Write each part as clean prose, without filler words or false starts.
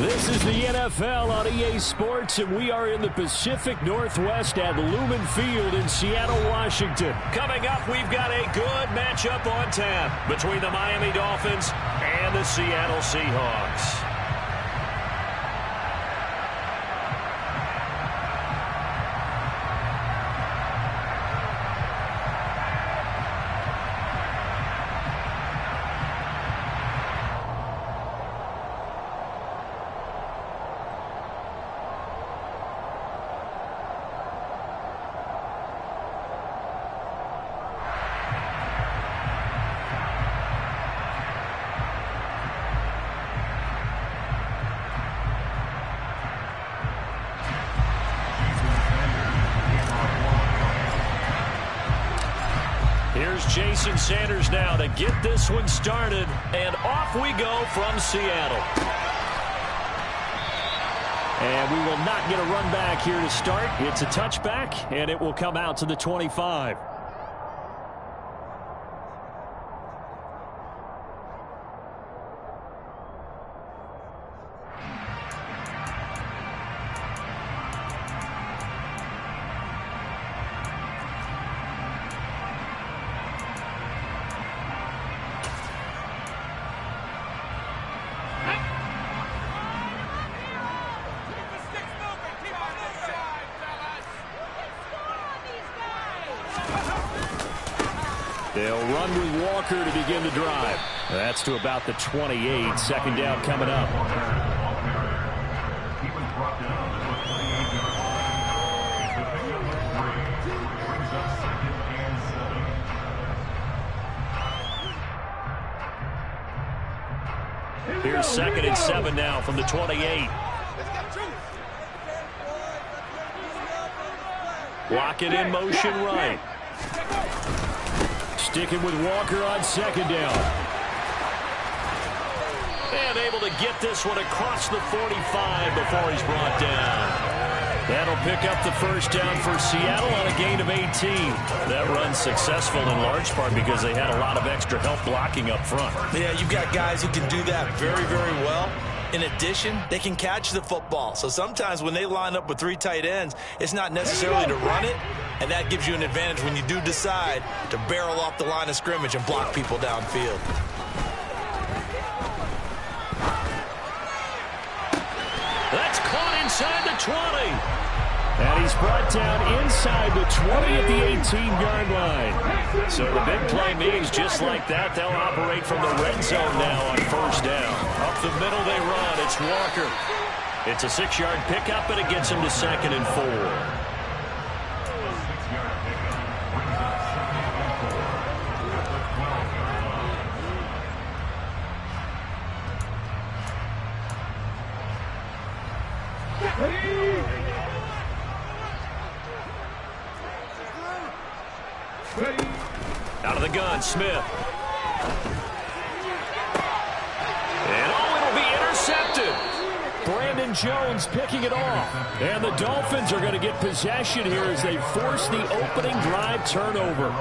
This is the NFL on EA Sports, and we are in the Pacific Northwest at Lumen Field in Seattle, Washington. Coming up, we've got a good matchup on tap between the Miami Dolphins and the Seattle Seahawks. Here's Jason Sanders now to get this one started, and off we go from Seattle. And we will not get a run back here to start. It's a touchback, and it will come out to the 25. They'll run with Walker to begin the drive. That's to about the 28. Second down coming up. Here's 2nd and 7 now from the 28. Lock it in motion right. Sticking with Walker on 2nd down. And able to get this one across the 45 before he's brought down. That'll pick up the first down for Seattle on a gain of 18. That run's successful in large part because they had a lot of extra help blocking up front. Yeah, you've got guys who can do that very, very well. In addition, they can catch the football. So sometimes when they line up with 3 tight ends, it's not necessarily to run it, and that gives you an advantage when you do decide to barrel off the line of scrimmage and block people downfield. That's caught inside the 20. And he's brought down inside the 20 at the 18-yard line. So the big play means just like that, they'll operate from the red zone now on first down. Up the middle they run. It's Walker. It's a 6-yard pickup, and it gets him to 2nd and 4. Out of the gun, Smith. And it'll be intercepted. Brandon Jones picking it off. And the Dolphins are going to get possession here as they force the opening drive turnover.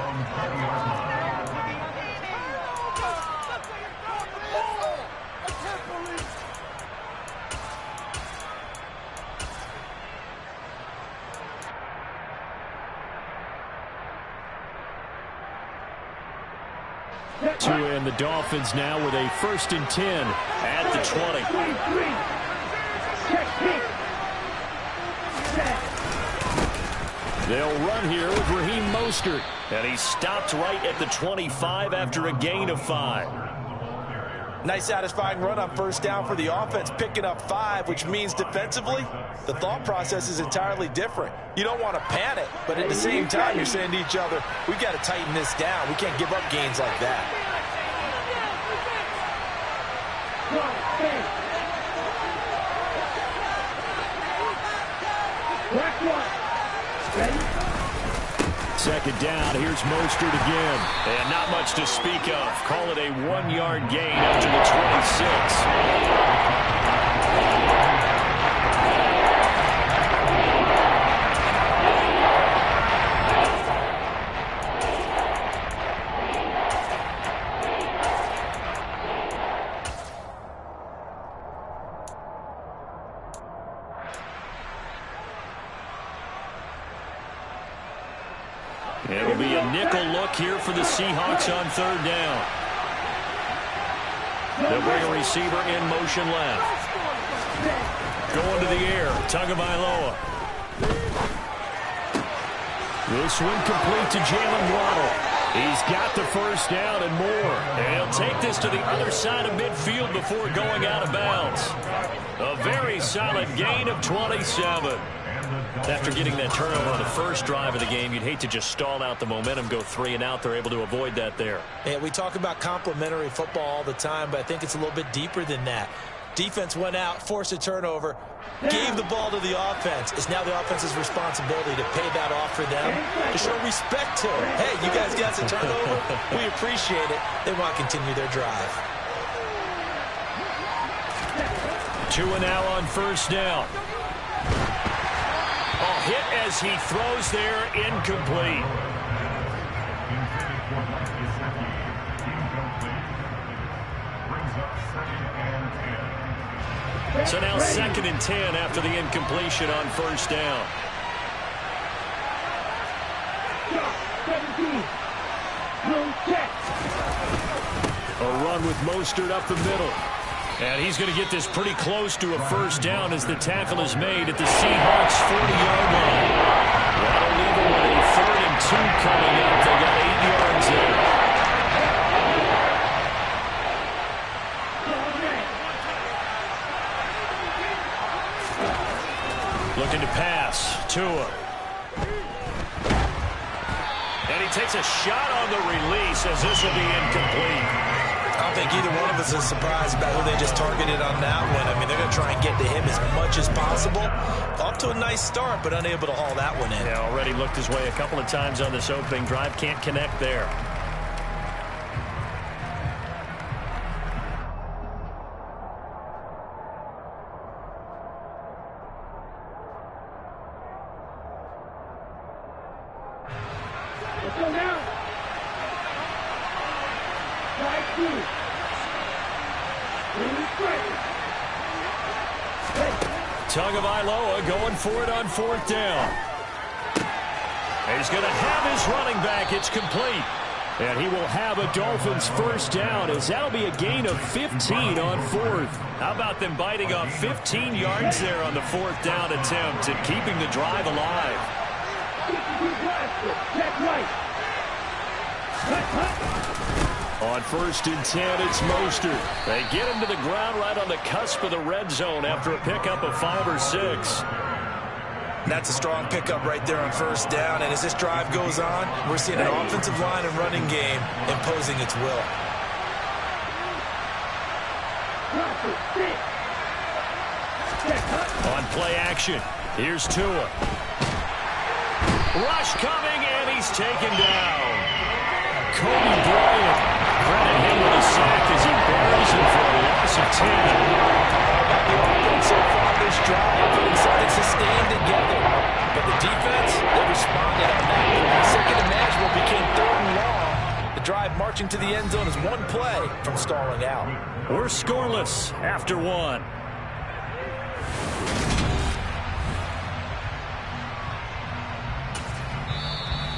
And the Dolphins now with a 1st and 10 at the 20. They'll run here with Raheem Mostert. And he stopped right at the 25 after a gain of 5. Nice satisfying run on first down for the offense, picking up 5, which means defensively, the thought process is entirely different. You don't want to panic, but at the same time, you're saying to each other, we've got to tighten this down. We can't give up gains like that. Second down, here's Mostert again. And not much to speak of. Call it a 1-yard gain up to the 26. It'll be a nickel look here for the Seahawks on third down. They'll bring a receiver in motion left. Going to the air, Tagovailoa. This one complete to Jalen Waddle. He's got the first down and more. And he'll take this to the other side of midfield before going out of bounds. A very solid gain of 27. After getting that turnover on the first drive of the game, you'd hate to just stall out the momentum, go 3 and out. They're able to avoid that there. Yeah, we talk about complementary football all the time, but I think it's a little bit deeper than that. Defense went out, forced a turnover, gave the ball to the offense. It's now the offense's responsibility to pay that off for them, to show respect to it. Hey, you guys got a turnover. We appreciate it. They want to continue their drive. 2 and now on first down. A hit as he throws there, incomplete. So now 2nd and 10 after the incompletion on first down. A run with Mostert up the middle. And he's going to get this pretty close to a first down as the tackle is made at the Seahawks 40-yard line. That'll leave them with a 3rd and 2 coming up. They got 8 yards there. Looking to pass. Tua. And he takes a shot on the release as this will be incomplete. I don't think either one of us is surprised about who they just targeted on that one. I mean, they're going to try and get to him as much as possible. Off to a nice start, but unable to haul that one in. Yeah, already looked his way a couple of times on this opening drive. Can't connect there. Let's go now. Tagovailoa going for it on 4th down. He's going to have his running back. It's complete. And he will have a Dolphins first down as that'll be a gain of 15 on 4th. How about them biting off 15 yards there on the 4th down attempt and keeping the drive alive? On 1st and 10, it's Mostert. They get him to the ground right on the cusp of the red zone after a pickup of 5 or 6. That's a strong pickup right there on first down. And as this drive goes on, we're seeing an offensive line and running game imposing its will. On play action, here's Tua. Rush coming, and he's taken down. Kobe Bryant, credit him with a sack as he buries him for a loss of 10. About the offense so far this drive, putting something sustained together. But the defense, they responded on that. Second and manageable became 3rd and long. The drive marching to the end zone is one play from stalling out. We're scoreless after 1.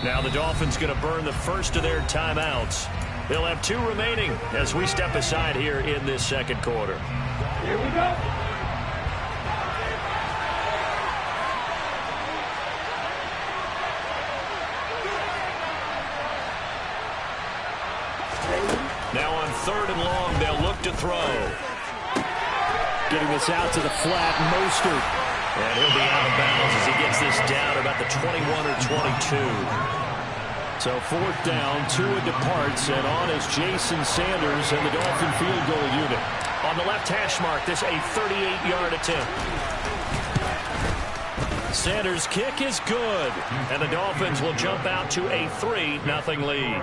Now the Dolphins going to burn the first of their timeouts. They'll have 2 remaining as we step aside here in this second quarter. Here we go. Now on 3rd and long, they'll look to throw. Getting this out to the flat, Mostert. And he'll be out of bounds as he gets this down about the 21 or 22. So 4th down, Tua departs, and on is Jason Sanders and the Dolphin field goal unit. On the left hash mark, this a 38-yard attempt. Sanders' kick is good, and the Dolphins will jump out to a 3-0 lead.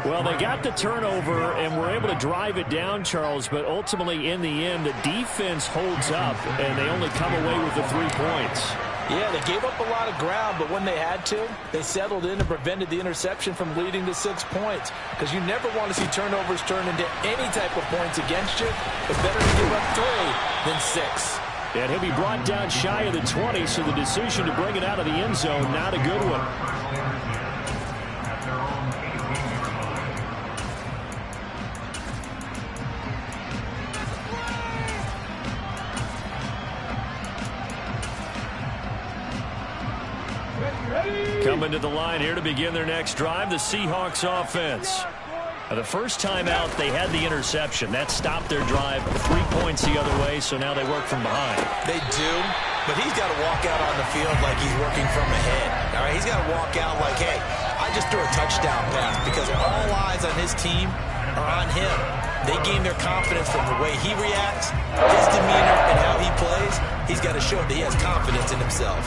Well, they got the turnover and were able to drive it down, Charles, but ultimately in the end, the defense holds up, and they only come away with the 3 points. Yeah, they gave up a lot of ground, but when they had to, they settled in and prevented the interception from leading to 6 points. Because you never want to see turnovers turn into any type of points against you, but better to give up 3 than 6. And he'll be brought down shy of the 20, so the decision to bring it out of the end zone, not a good one. Coming to the line here to begin their next drive, the Seahawks offense. The first time out, they had the interception. That stopped their drive 3 points the other way, so now they work from behind. They do, but he's got to walk out on the field like he's working from ahead. All right, he's got to walk out like, hey, I just threw a touchdown pass, because all eyes on his team are on him. They gain their confidence from the way he reacts, his demeanor, and how he plays. He's got to show that he has confidence in himself.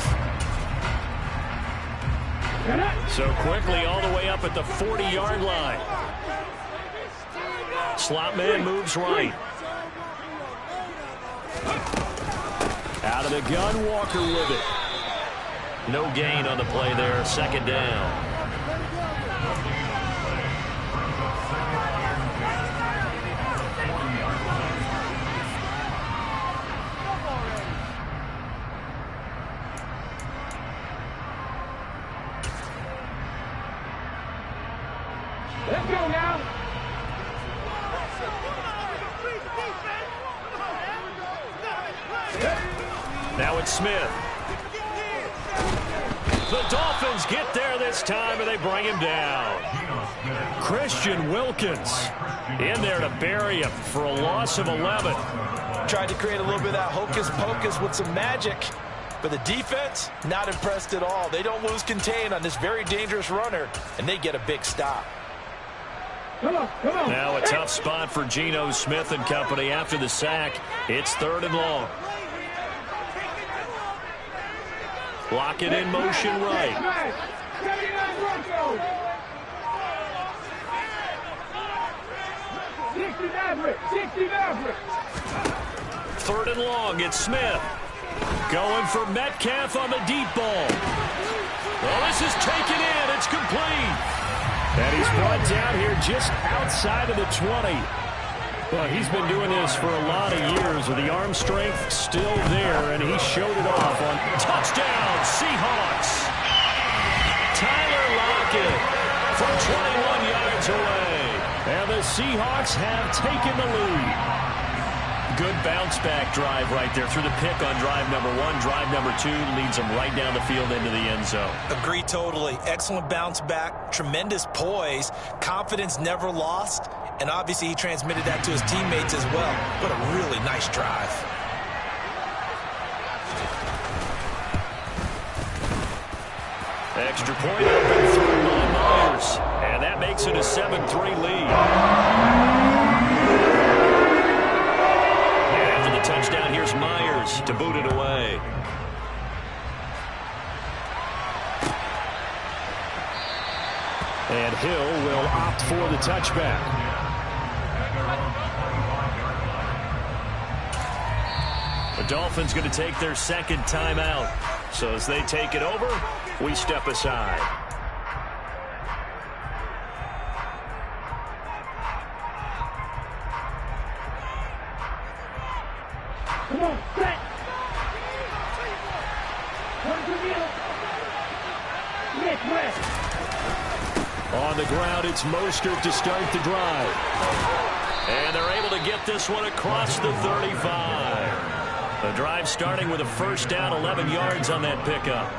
So quickly all the way up at the 40-yard line. Slot man moves right. Out of the gun, Walker with it. No gain on the play there, second down. Let's go now. Now it's Smith. The Dolphins get there this time, and they bring him down. Christian Wilkins in there to bury him for a loss of 11. Tried to create a little bit of that hocus-pocus with some magic. But the defense, not impressed at all. They don't lose contain on this very dangerous runner, and they get a big stop. Come on, come on. Now a tough spot for Geno Smith and company after the sack. It's 3rd and long. Block it in motion right. 3rd and long. It's Smith. Going for Metcalf on the deep ball. Well, this is taken in. It's complete. And he's brought down here just outside of the 20. Well, he's been doing this for a lot of years with the arm strength still there, and he showed it off on touchdown, Seahawks. Tyler Lockett from 21 yards away. And the Seahawks have taken the lead. Good bounce-back drive right there through the pick on drive number 1. Drive number 2 leads them right down the field into the end zone. Agree totally. Excellent bounce back, tremendous poise, confidence never lost, and obviously he transmitted that to his teammates as well. What a really nice drive. Extra point open through by Myers, and that makes it a 7-3 lead. Touchdown, here's Myers to boot it away. And Hill will opt for the touchback. The Dolphins going to take their second timeout. So as they take it over, we step aside. Come on, set. Come to the West. On the ground, it's Mostert to start the drive. And they're able to get this one across the 35. The drive starting with a first down, 11 yards on that pickup.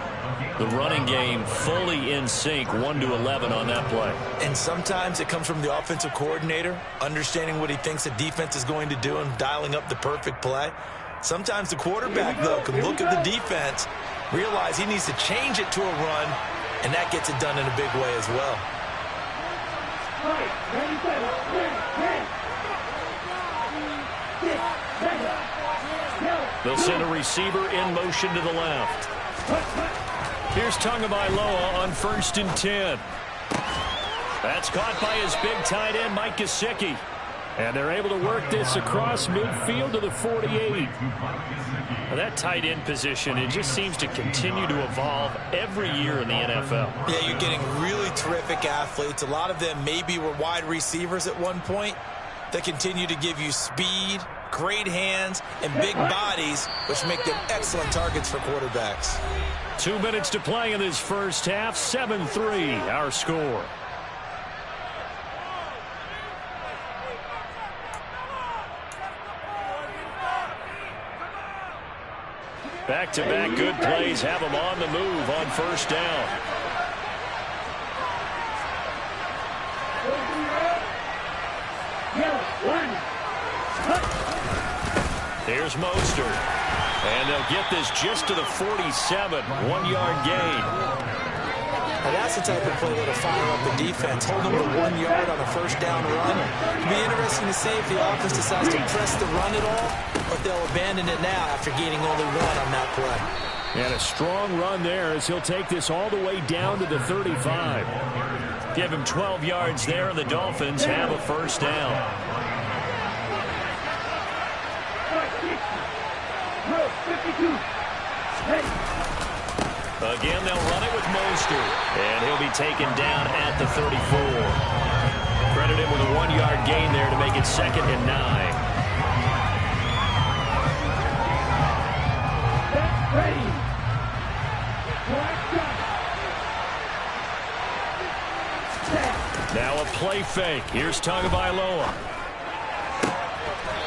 The running game fully in sync, 1-11 on that play. And sometimes it comes from the offensive coordinator, understanding what he thinks the defense is going to do and dialing up the perfect play. Sometimes the quarterback, though, can look at the defense, realize he needs to change it to a run, and that gets it done in a big way as well. They'll send a receiver in motion to the left. Here's Tagovailoa on 1st and 10. That's caught by his big tight end, Mike Gesicki. And they're able to work this across midfield to the 48. Now that tight end position, it just seems to continue to evolve every year in the NFL. Yeah, you're getting really terrific athletes. A lot of them maybe were wide receivers at one point that continue to give you speed, great hands, and big bodies, which make them excellent targets for quarterbacks. 2 minutes to play in this first half. 7-3, our score. Back-to-back good plays have them on the move on first down. Here's Mostert. And they'll get this just to the 47. 1-yard gain. Now that's the type of play that'll fire up the defense. Hold them to 1 yard on a first down run. It'll be interesting to see if the offense decides to press the run at all, or if they'll abandon it now after gaining only 1 on that play. And a strong run there as he'll take this all the way down to the 35. Give him 12 yards there, and the Dolphins have a first down. Again, they'll run it with Mostert, and he'll be taken down at the 34. Credit him with a 1-yard gain there to make it 2nd and 9. Now a play fake. Here's Tagovailoa.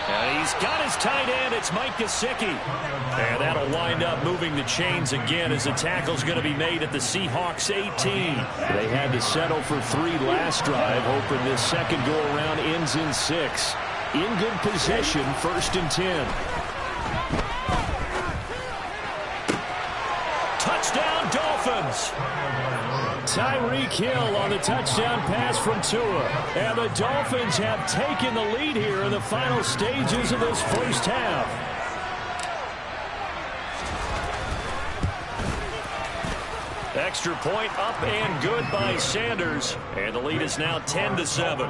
And he's got his tight end. It's Mike Gesicki. And that'll wind up moving the chains again as the tackle's going to be made at the Seahawks 18. They had to settle for 3 last drive, hoping this second go-around ends in 6. In good possession, 1st and 10. Touchdown, Dolphins! Tyreek Hill on the touchdown pass from Tua. And the Dolphins have taken the lead here in the final stages of this first half. Extra point up and good by Sanders. And the lead is now 10-7.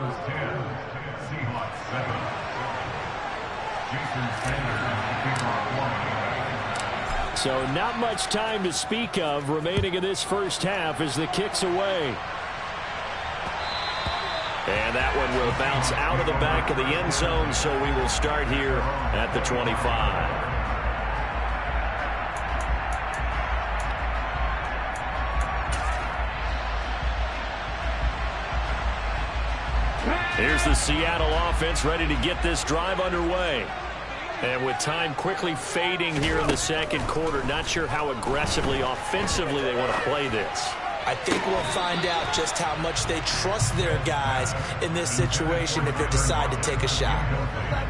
So not much time to speak of remaining in this first half as the kick's away. And that one will bounce out of the back of the end zone, so we will start here at the 25. Here's the Seattle offense ready to get this drive underway. And with time quickly fading here in the second quarter, not sure how aggressively, offensively they want to play this. I think we'll find out just how much they trust their guys in this situation if they decide to take a shot.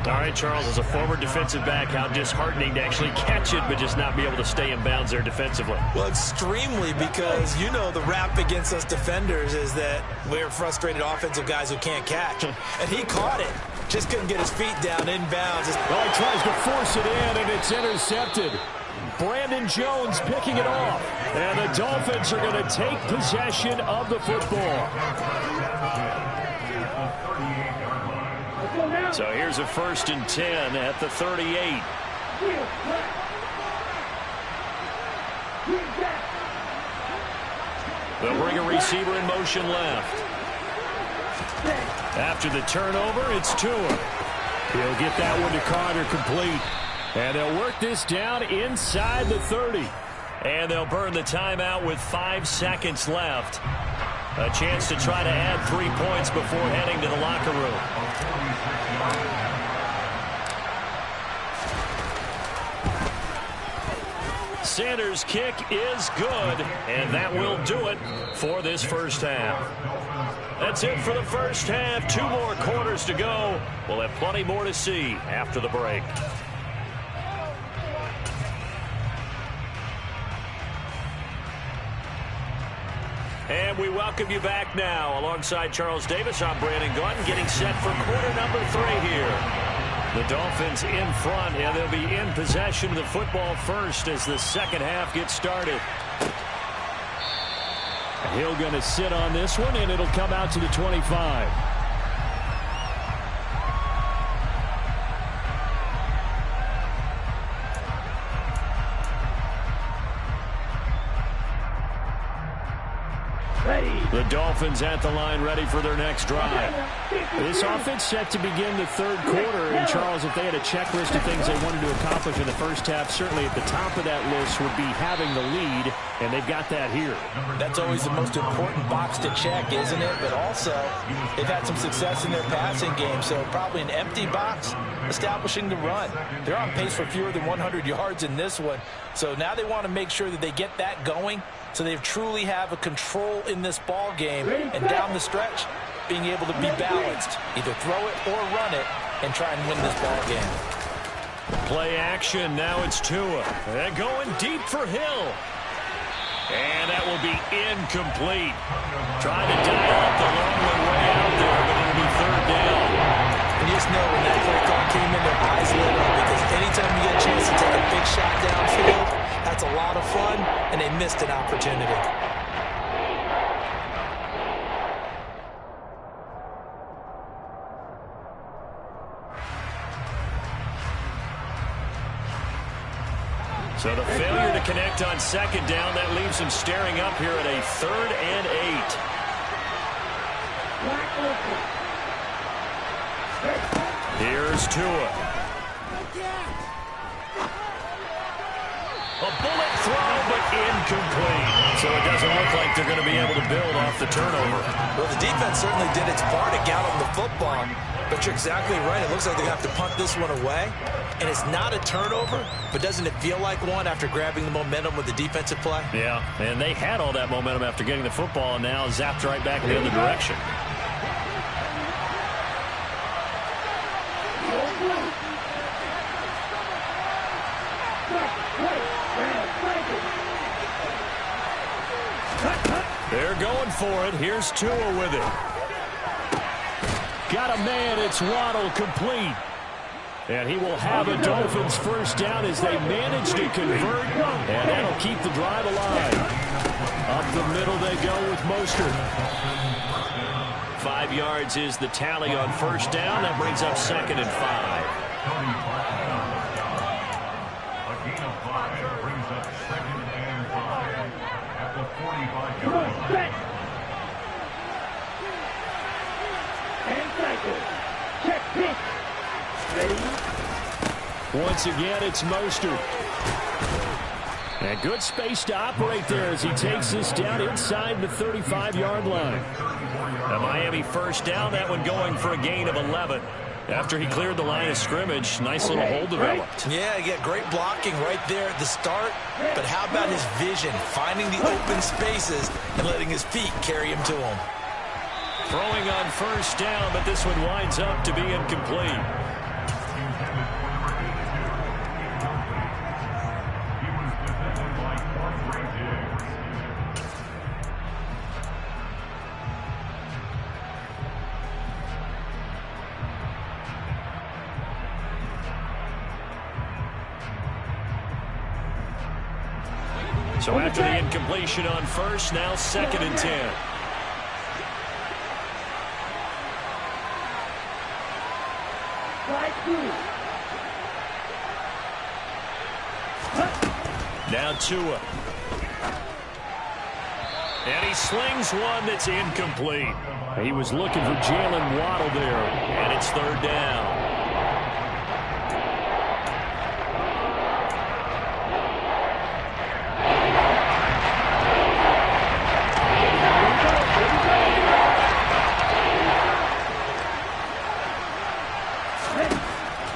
All right, Charles, as a former defensive back, how disheartening to actually catch it but just not be able to stay in bounds there defensively. Well, extremely, because, you know, the rap against us defenders is that we're frustrated offensive guys who can't catch. And he caught it. Just couldn't get his feet down in bounds. Well, he tries to force it in, and it's intercepted. Brandon Jones picking it off. And the Dolphins are going to take possession of the football. So here's a 1st and 10 at the 38. They'll bring a receiver in motion left. After the turnover, it's Tua. He'll get that one to Carter complete. And they'll work this down inside the 30. And they'll burn the timeout with 5 seconds left. A chance to try to add 3 points before heading to the locker room. Sanders' kick is good, and that will do it for this first half. That's it for the first half. 2 more quarters to go. We'll have plenty more to see after the break. And we welcome you back now. Alongside Charles Davis, I'm Brandon Gordon, getting set for quarter number 3 here. The Dolphins in front, and they'll be in possession of the football first as the second half gets started. Hill going to sit on this one, and it'll come out to the 25. The Dolphins at the line ready for their next drive. This offense set to begin the third quarter. And, Charles, if they had a checklist of things they wanted to accomplish in the first half, certainly at the top of that list would be having the lead, and they've got that here. That's always the most important box to check, isn't it? But also, they've had some success in their passing game, so probably an empty box establishing the run. They're on pace for fewer than 100 yards in this one, so now they want to make sure that they get that going so they truly have a control in this ball game, and down the stretch, being able to be balanced, either throw it or run it, and try and win this ball game. Play action, now it's Tua. They're going deep for Hill. And that will be incomplete. Trying to dial up the long way out there, but it'll be third down. And you just know when that play call came in, their eyes lit up, because anytime you get a chance to take a big shot downfield, that's a lot of fun, and they missed an opportunity. So the failure to connect on second down, that leaves him staring up here at a 3rd and 8. Here's Tua. A bullet throw, but incomplete. So it doesn't look like they're going to be able to build off the turnover. Well, the defense certainly did its part to get them the football. But you're exactly right. It looks like they're going to have to punt this one away. And it's not a turnover, but doesn't it feel like one after grabbing the momentum with the defensive play? Yeah, and they had all that momentum after getting the football and now zapped right back in the other direction. They're going for it. Here's Tua with it. Got a man. It's Waddle, complete. And he will have a Dolphins first down as they manage to convert. And that'll keep the drive alive. Up the middle they go with Mostert. 5 yards is the tally on first down. That brings up 2nd and 5. Once again, it's Mostert. And good space to operate there as he takes this down inside the 35-yard line. The Miami first down, that one going for a gain of 11. After he cleared the line of scrimmage, nice little hole developed. Yeah, he got great blocking right there at the start. But how about his vision, finding the open spaces and letting his feet carry him to him. Throwing on first down, but this one winds up to be incomplete. So after the incompletion on first, now 2nd and 10. Now Tua. And he slings one that's incomplete. He was looking for Jalen Waddle there, and it's 3rd down.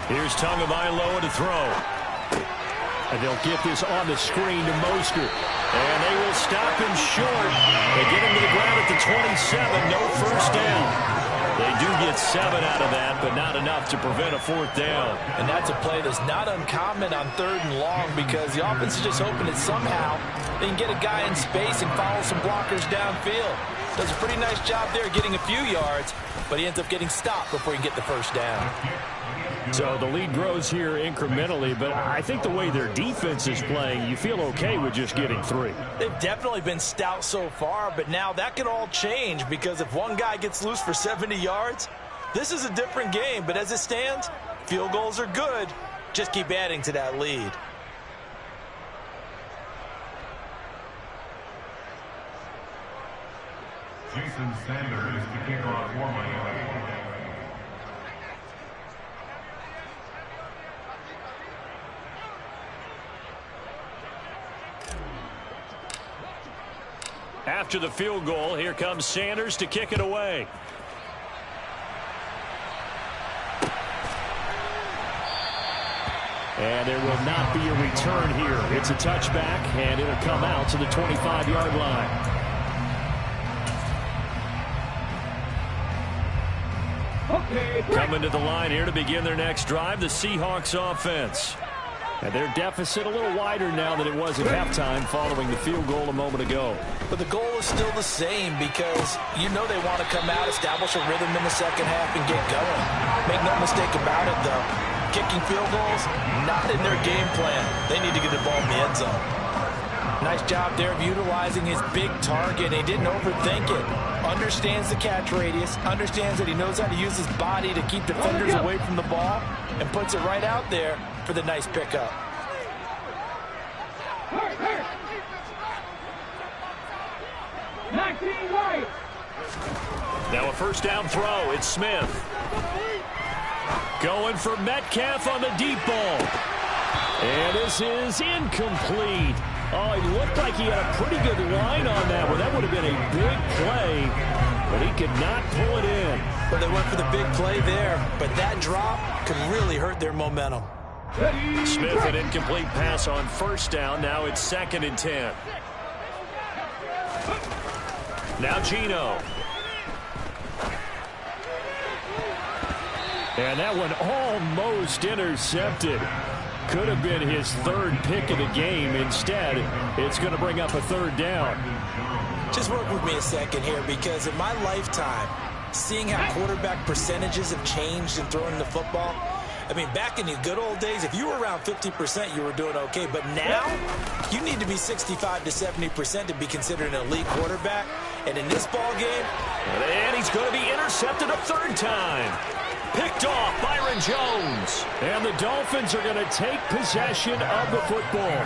Here's Tagovailoa to throw. And they'll get this on the screen to Mostert. And they will stop him short. They get him to the ground at the 27. No first down. They do get 7 out of that, but not enough to prevent a 4th down. And that's a play that's not uncommon on 3rd and long because the offense is just hoping that somehow they can get a guy in space and follow some blockers downfield. Does a pretty nice job there getting a few yards, but he ends up getting stopped before he can get the first down. So the lead grows here incrementally, but I think the way their defense is playing, you feel okay with just getting 3. They've definitely been stout so far, but now that could all change because if one guy gets loose for 70 yards, this is a different game. But as it stands, field goals are good. Just keep adding to that lead. After the field goal, here comes Sanders to kick it away. And there will not be a return here. It's a touchback, and it'll come out to the 25-yard line. Coming to the line here to begin their next drive, the Seahawks offense. And their deficit a little wider now than it was at halftime following the field goal a moment ago. But the goal is still the same because you know they want to come out, establish a rhythm in the second half, and get going. Make no mistake about it, though. Kicking field goals, not in their game plan. They need to get the ball in the end zone. Nice job there of utilizing his big target. He didn't overthink it. Understands the catch radius, understands that he knows how to use his body to keep defenders away from the ball, and puts it right out there for the nice pickup. Now a first down throw. It's Smith. Going for Metcalf on the deep ball. And this is incomplete. Oh, it looked like he had a pretty good line on that one. That would have been a big play, but he could not pull it in. Well, they went for the big play there, but that drop could really hurt their momentum. Smith, an incomplete pass on first down. Now it's 2nd and 10. Now Geno. And that one almost intercepted. Could have been his 3rd pick of the game. Instead, it's going to bring up a 3rd down. Just work with me a second here, because in my lifetime, seeing how quarterback percentages have changed in throwing the football, I mean, back in the good old days, if you were around 50%, you were doing okay. But now, you need to be 65 to 70% to be considered an elite quarterback. And in this ball game, and he's going to be intercepted a 3rd time. Picked off Byron Jones. And the Dolphins are going to take possession of the football.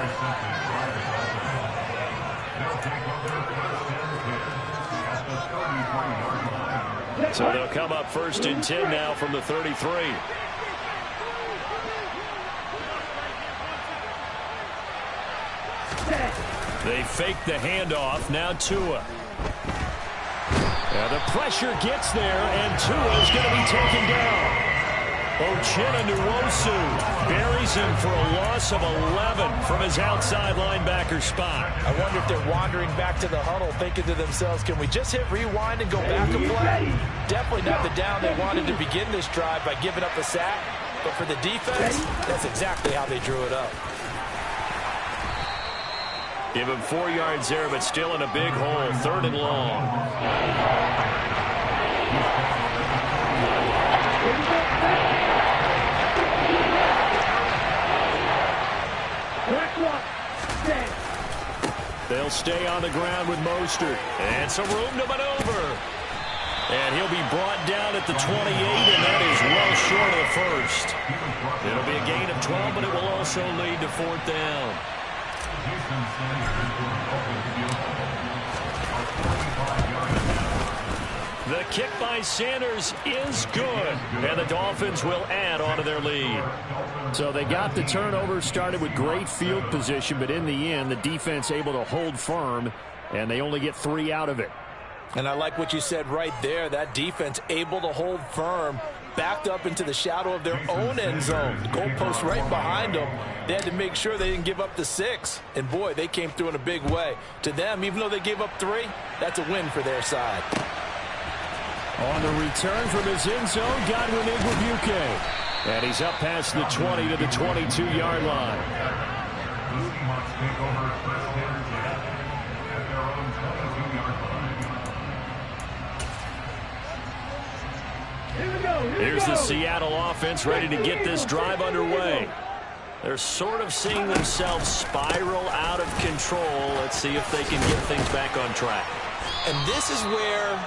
So they'll come up 1st and 10 now from the 33. They fake the handoff. Now Tua. The pressure gets there, and Tua is going to be taken down. Uchenna buries him for a loss of 11 from his outside linebacker spot. I wonder if they're wandering back to the huddle thinking to themselves, can we just hit rewind and go back a play? Definitely not the down they wanted to begin this drive by giving up a sack. But for the defense, that's exactly how they drew it up. Give him 4 yards there, but still in a big hole. 3rd and long. They'll stay on the ground with Mostert. And some room to maneuver. And he'll be brought down at the 28, and that is well short of the 1st. It'll be a gain of 12, but it will also lead to 4th down. The kick by Sanders is good, and the Dolphins will add on to their lead. So they got the turnover, started with great field position, but in the end, the defense able to hold firm, and they only get 3 out of it. And I like what you said right there. That defense able to hold firm, backed up into the shadow of their own end zone. The goalpost right behind them. They had to make sure they didn't give up the 6. And, boy, they came through in a big way. To them, even though they gave up 3, that's a win for their side. On the return from his end zone, Godwin Igwebuike. And he's up past the 20 to the 22-yard line. Here's the Seattle offense ready to get this drive underway. They're sort of seeing themselves spiral out of control. Let's see if they can get things back on track. And this is where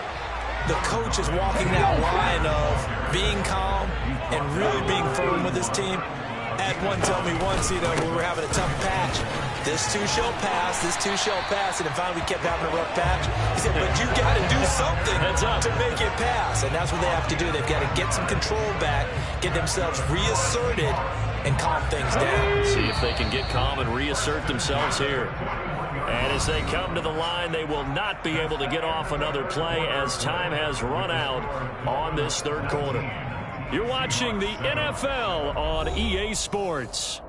the coach is walking that line of being calm and really being firm with his team. Had one tell me once, when we were having a tough patch, this too shall pass, this too shall pass, and then finally we kept having a rough patch. He said, but you got to do something to make it pass, and that's what they have to do. They've got to get some control back, get themselves reasserted, and calm things down. See if they can get calm and reassert themselves here. And as they come to the line, they will not be able to get off another play as time has run out on this third quarter. You're watching the NFL on EA Sports.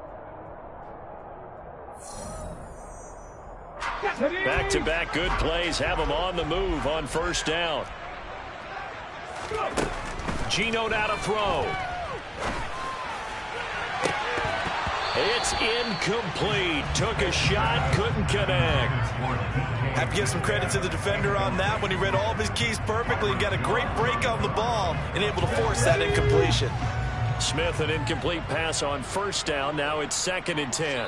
Back-to-back good plays have them on the move on first down. Geno now to throw. It's incomplete. Took a shot, couldn't connect. Have to give some credit to the defender on that when he read all of his keys perfectly and got a great break on the ball and able to force that incompletion. Smith, an incomplete pass on first down. Now it's 2nd and 10.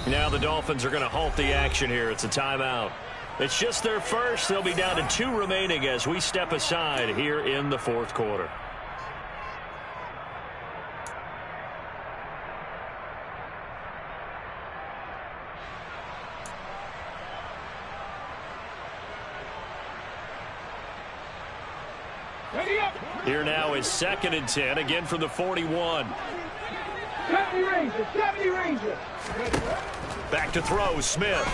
Now the Dolphins are going to halt the action here. It's a timeout. It's just their first. They'll be down to 2 remaining as we step aside here in the fourth quarter. Here now is 2nd and 10, again from the 41. 70 Rangers. Back to throw, Smith.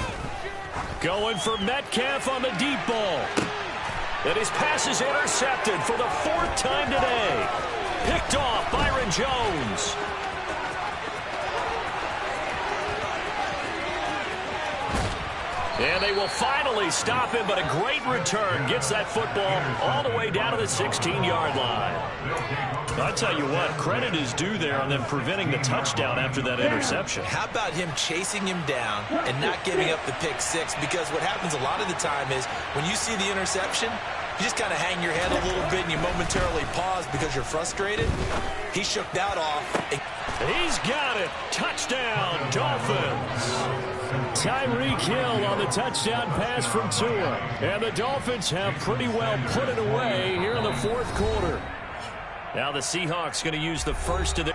Going for Metcalf on the deep ball. And his pass is intercepted for the 4th time today. Picked off Byron Jones. And they will finally stop him, but a great return gets that football all the way down to the 16-yard line. I'll tell you what, credit is due there on them preventing the touchdown after that interception. How about him chasing him down and not giving up the pick six? Because what happens a lot of the time is when you see the interception, you just kind of hang your head a little bit and you momentarily pause because you're frustrated. He shook that off. He's got it. Touchdown, Dolphins. Tyreek Hill on the touchdown pass from Tua. And the Dolphins have pretty well put it away here in the fourth quarter. Now the Seahawks going to use the first of the...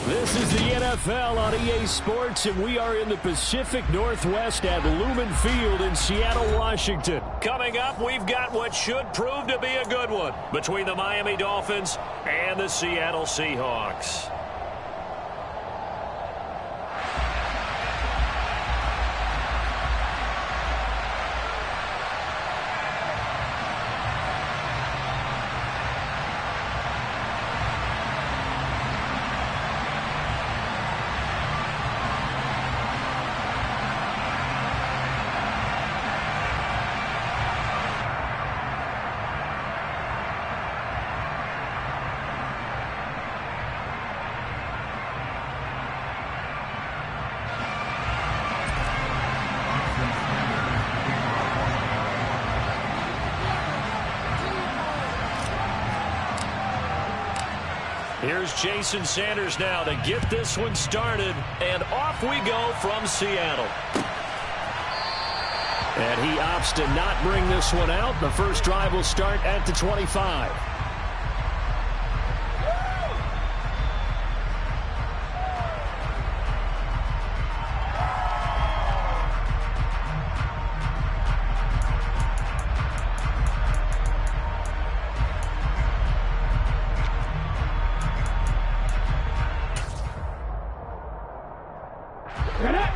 This is the NFL on EA Sports, and we are in the Pacific Northwest at Lumen Field in Seattle, Washington. Coming up, we've got what should prove to be a good one between the Miami Dolphins and the Seattle Seahawks. Here's Jason Sanders now to get this one started, and off we go from Seattle. And he opts to not bring this one out. The first drive will start at the 25. Get up.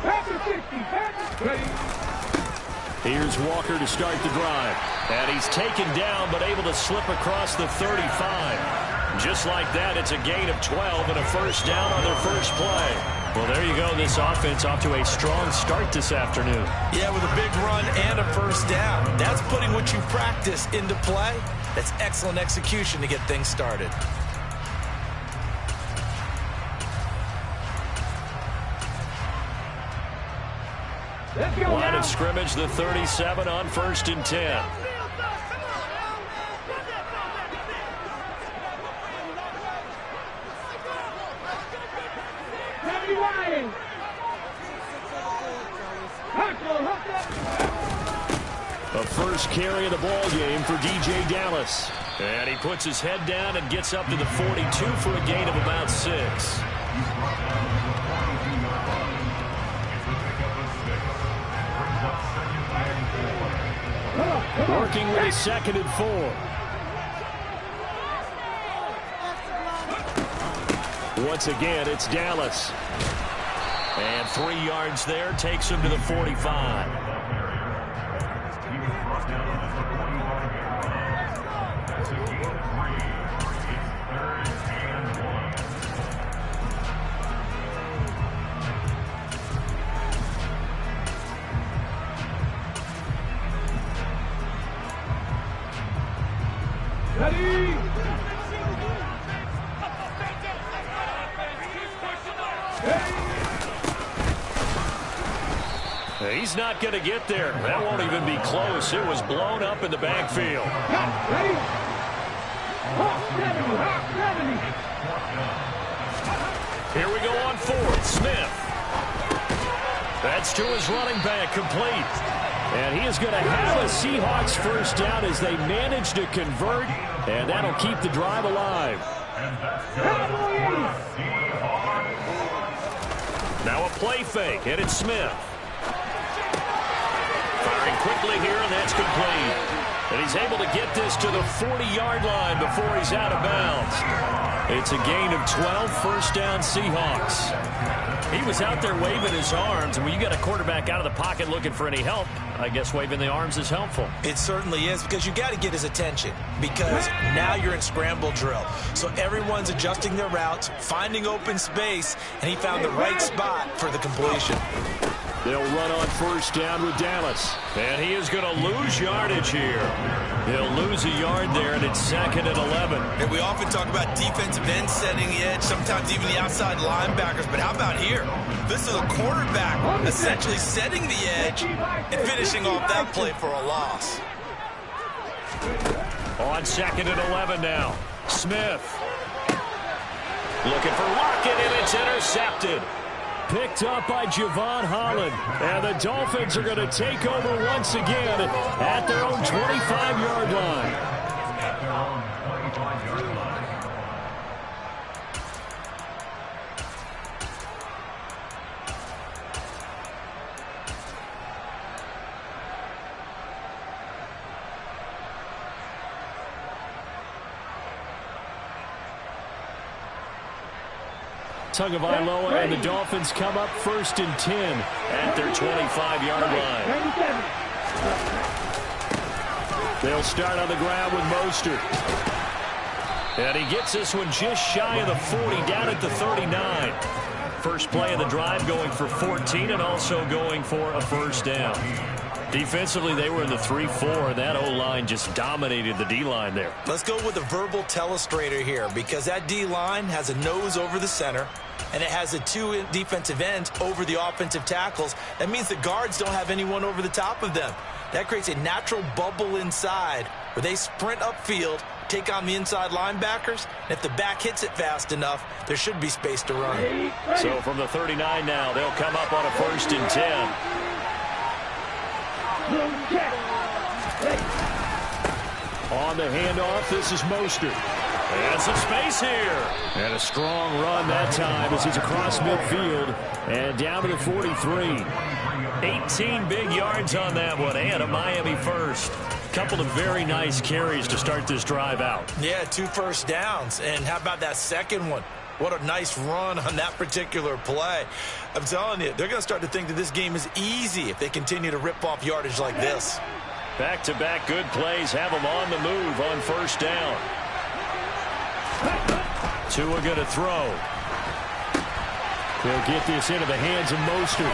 Back to 60. Back to 30. Here's Walker to start the drive. And he's taken down, but able to slip across the 35. Just like that, it's a gain of 12 and a first down on their first play. Well, there you go. This offense off to a strong start this afternoon. Yeah, with a big run and a first down. That's putting what you practice into play. That's excellent execution to get things started. Line of scrimmage, the 37 on 1st and 10. A first carry of the ball game for DJ Dallas. And he puts his head down and gets up to the 42 for a gain of about 6. Working with a 2nd and 4. Once again, it's Dallas. And 3 yards there takes him to the 45. He's not going to get there. That won't even be close. It was blown up in the backfield. Here we go on 4th. Smith. That's to his running back, complete. And he is going to have a Seahawks first down as they manage to convert, and that'll keep the drive alive. Now a play fake, and it's Smith. Firing quickly here, and that's complete. And he's able to get this to the 40-yard line before he's out of bounds. It's a gain of 12, first down Seahawks. He was out there waving his arms, and when you got a quarterback out of the pocket looking for any help, I guess waving the arms is helpful. It certainly is, because you got to get his attention, because now you're in scramble drill. So everyone's adjusting their routes, finding open space, and he found the right spot for the completion. They'll run on first down with Dallas. And he is going to lose yardage here. He'll lose a yard there, and it's 2nd and 11. And we often talk about defensive ends setting the edge, sometimes even the outside linebackers. But how about here? This is a quarterback essentially setting the edge and finishing off that play for a loss. On 2nd and 11 now. Smith. Looking for Lockett, and it's intercepted. Picked up by Javon Holland. And the Dolphins are going to take over once again at their own 25-yard line. Tagovailoa and the Dolphins come up 1st and 10 at their 25-yard line. They'll start on the ground with Mostert. And he gets this one just shy of the 40, down at the 39. First play of the drive going for 14 and also going for a first down. Defensively, they were in the 3-4. That O-line just dominated the D-line there. Let's go with a verbal telestrator here, because that D-line has a nose over the center, and it has the 2 defensive ends over the offensive tackles. That means the guards don't have anyone over the top of them. That creates a natural bubble inside where they sprint upfield, take on the inside linebackers, and if the back hits it fast enough, there should be space to run. So from the 39 now, they'll come up on a 1st and 10. On the handoff, this is Mostert. And some space here. And a strong run that time as he's across midfield and down to the 43. 18 big yards on that one, and a Miami first. Couple of very nice carries to start this drive out. Yeah, 2 first downs. And how about that second one? What a nice run on that particular play. I'm telling you, they're going to start to think that this game is easy if they continue to rip off yardage like this. Back-to-back good plays have them on the move on first down. Tua going to throw. He'll get this into the hands of Mostert.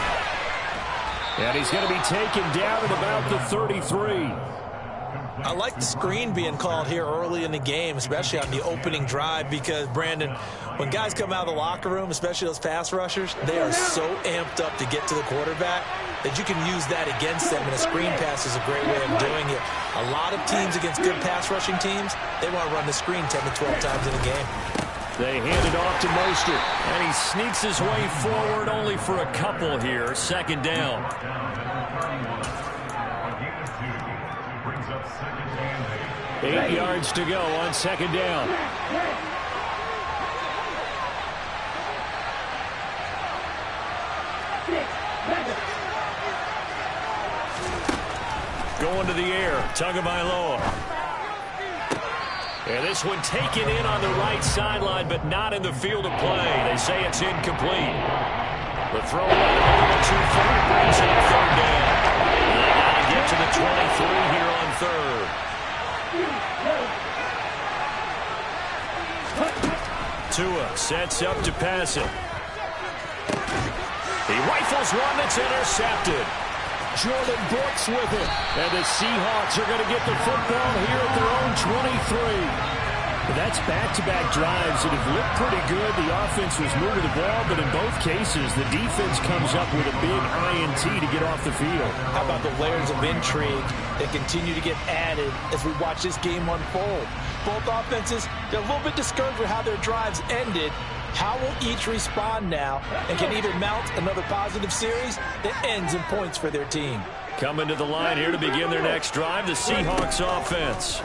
And he's going to be taken down at about the 33. I like the screen being called here early in the game, especially on the opening drive, because, Brandon, when guys come out of the locker room, especially those pass rushers, they are so amped up to get to the quarterback that you can use that against them, and a screen pass is a great way of doing it. A lot of teams against good pass rushing teams, they want to run the screen 10 to 12 times in a game. They hand it off to Mostert, and he sneaks his way forward only for a couple here. Second down. 8 yards to go on second down. Going to the air, Tagovailoa. And this one taken in on the right sideline, but not in the field of play. They say it's incomplete. The throw right too far brings up third down. And they got to get to the 23 here on third. Tua sets up to pass it. He rifles one that's intercepted. Jordan Brooks with it. And the Seahawks are going to get the football here at their own 23. That's back-to-back drives that have looked pretty good. The offense was moving the ball, but in both cases, the defense comes up with a big INT to get off the field. How about the layers of intrigue that continue to get added as we watch this game unfold? Both offenses, they're a little bit discouraged with how their drives ended. How will each respond now and can either mount another positive series that ends in points for their team? Coming to the line here to begin their next drive, the Seahawks offense.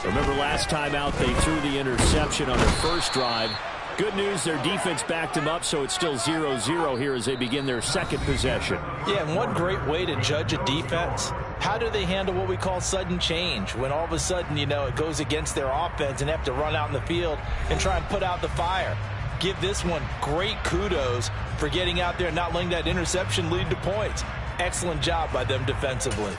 Remember last time out they threw the interception on their first drive. Good news, their defense backed them up, so it's still 0-0 here as they begin their second possession. Yeah, and one great way to judge a defense, how do they handle what we call sudden change? When all of a sudden, you know, it goes against their offense and they have to run out in the field and try and put out the fire. Give this one great kudos for getting out there and not letting that interception lead to points. Excellent job by them defensively.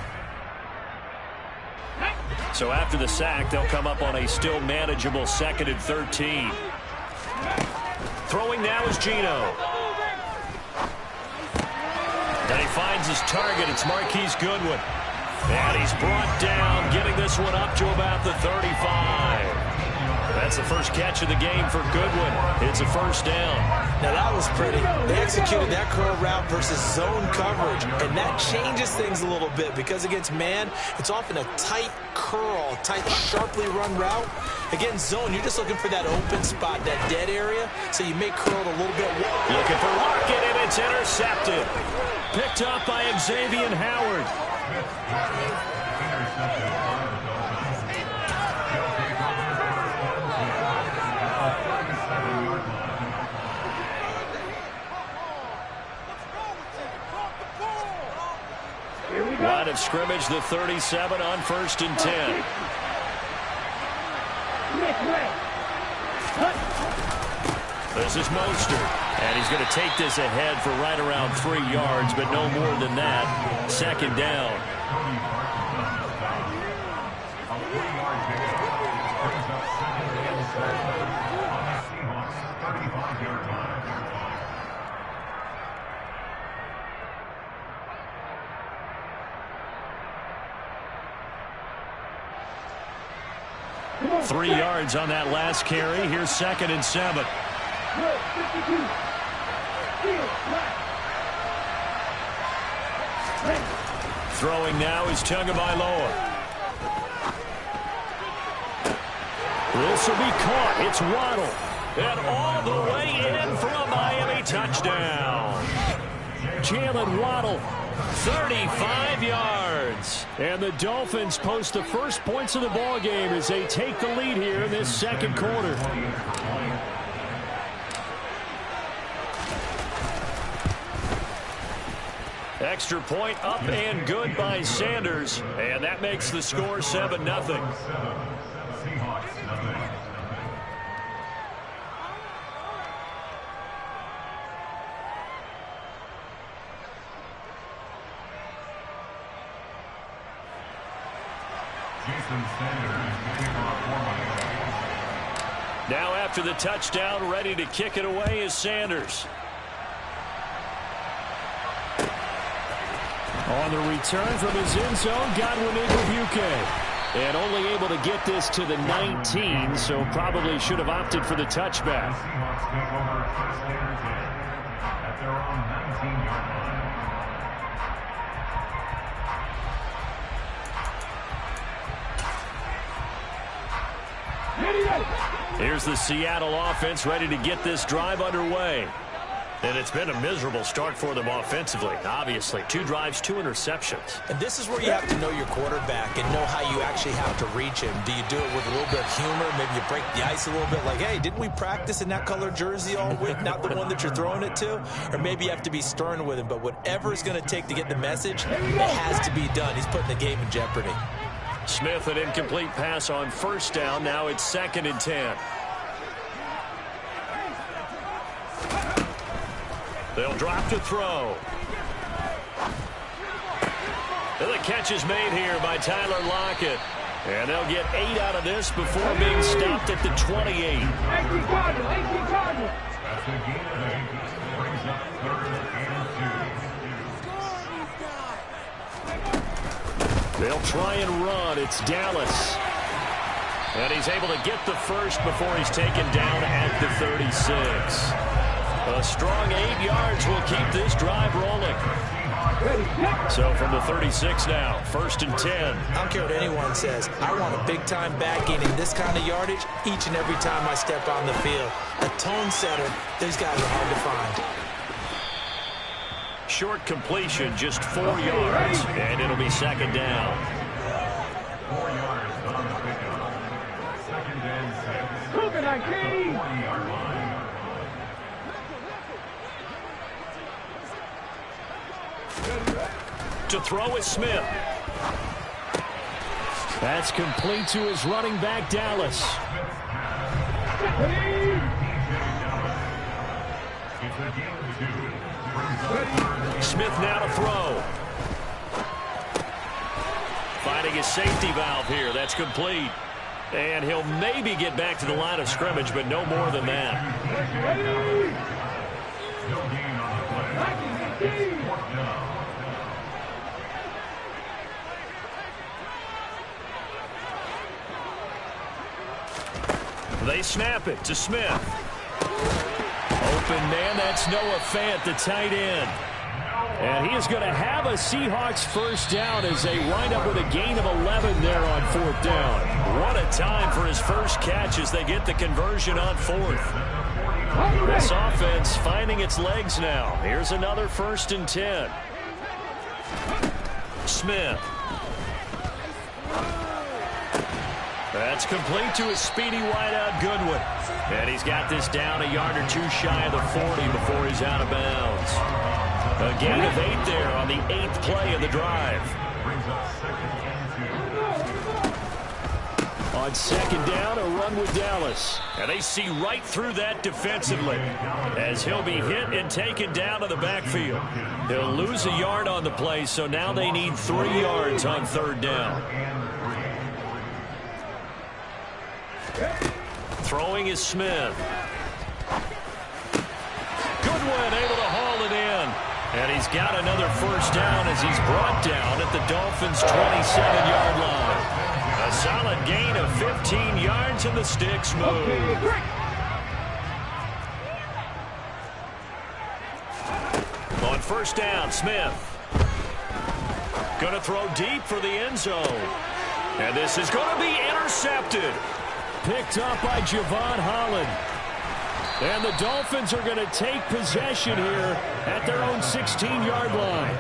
So after the sack, they'll come up on a still manageable 2nd and 13. Throwing now is Geno. Then he finds his target. It's Marquise Goodwin. And he's brought down, getting this one up to about the 35. That's the first catch of the game for Goodwin. It's a first down. Now that was pretty. They executed that curl route versus zone coverage, and that changes things a little bit because against man, it's often a tight curl, tight, sharply run route. Against zone, you're just looking for that open spot, that dead area, so you may curl it a little bit. Looking for Larkin, and it's intercepted. Picked up by Xavier Howard. Line of scrimmage, the 37 on 1st and 10. This is Mostert, and he's going to take this ahead for right around 3 yards, but no more than that. Second down. Three yards on that last carry. Here's 2nd and 7. Throwing now is Tagovailoa. This will be caught. It's Waddle. And all the way in for a Miami touchdown. Jalen Waddle, 35 yards. And the Dolphins post the first points of the ball game as they take the lead here in this second quarter. Extra point up and good by Sanders. And that makes the score 7-0. Now after the touchdown, ready to kick it away is Sanders. On the return from his end zone, Godwin Igwebuike. And only able to get this to the 19, so probably should have opted for the touchback. Here's the Seattle offense ready to get this drive underway. And it's been a miserable start for them offensively, obviously. 2 drives, 2 interceptions. And this is where you have to know your quarterback and know how you actually have to reach him. Do you do it with a little bit of humor? Maybe you break the ice a little bit like, hey, didn't we practice in that color jersey all week, not the one that you're throwing it to? Or maybe you have to be stern with him. But whatever it's going to take to get the message, it has to be done. He's putting the game in jeopardy. Smith, an incomplete pass on first down. Now it's 2nd and 10. They'll drop to throw. And the catch is made here by Tyler Lockett. And they'll get 8 out of this before being stopped at the 28. They'll try and run. It's Dallas. And he's able to get the first before he's taken down at the 36. A strong 8 yards will keep this drive rolling. So from the 36 now, 1st and 10. I don't care what anyone says. I want a big-time back gaining this kind of yardage each and every time I step on the field. A tone setter, these guys are hard to find. Short completion, just 4 yards, and it'll be 2nd down. 4 yards on the pickup. 2nd and 6. Cooking like Katie. 20-yard line. To throw is Smith. That's complete to his running back, Dallas. Smith now to throw. Finding his safety valve here. That's complete. And he'll maybe get back to the line of scrimmage, but no more than that. They snap it to Smith. Open man, that's Noah Fant, the tight end. And he is going to have a Seahawks first down as they wind up with a gain of 11 there on 4th down. What a time for his first catch as they get the conversion on 4th. This offense finding its legs now. Here's another 1st and 10. Smith. That's complete to his speedy wideout, Goodwin. And he's got this down a yard or 2 shy of the 40 before he's out of bounds. A gain of 8 there on the 8th play of the drive. On 2nd down, a run with Dallas. And they see right through that defensively as he'll be hit and taken down to the backfield. He'll lose a yard on the play, so now they need 3 yards on 3rd down. Throwing is Smith. Goodwin able to haul it in. And he's got another first down as he's brought down at the Dolphins' 27-yard line. A solid gain of 15 yards and the sticks move. On 1st down, Smith. Going to throw deep for the end zone. And this is going to be intercepted. Picked up by Javon Holland. And the Dolphins are going to take possession here at their own 16-yard line.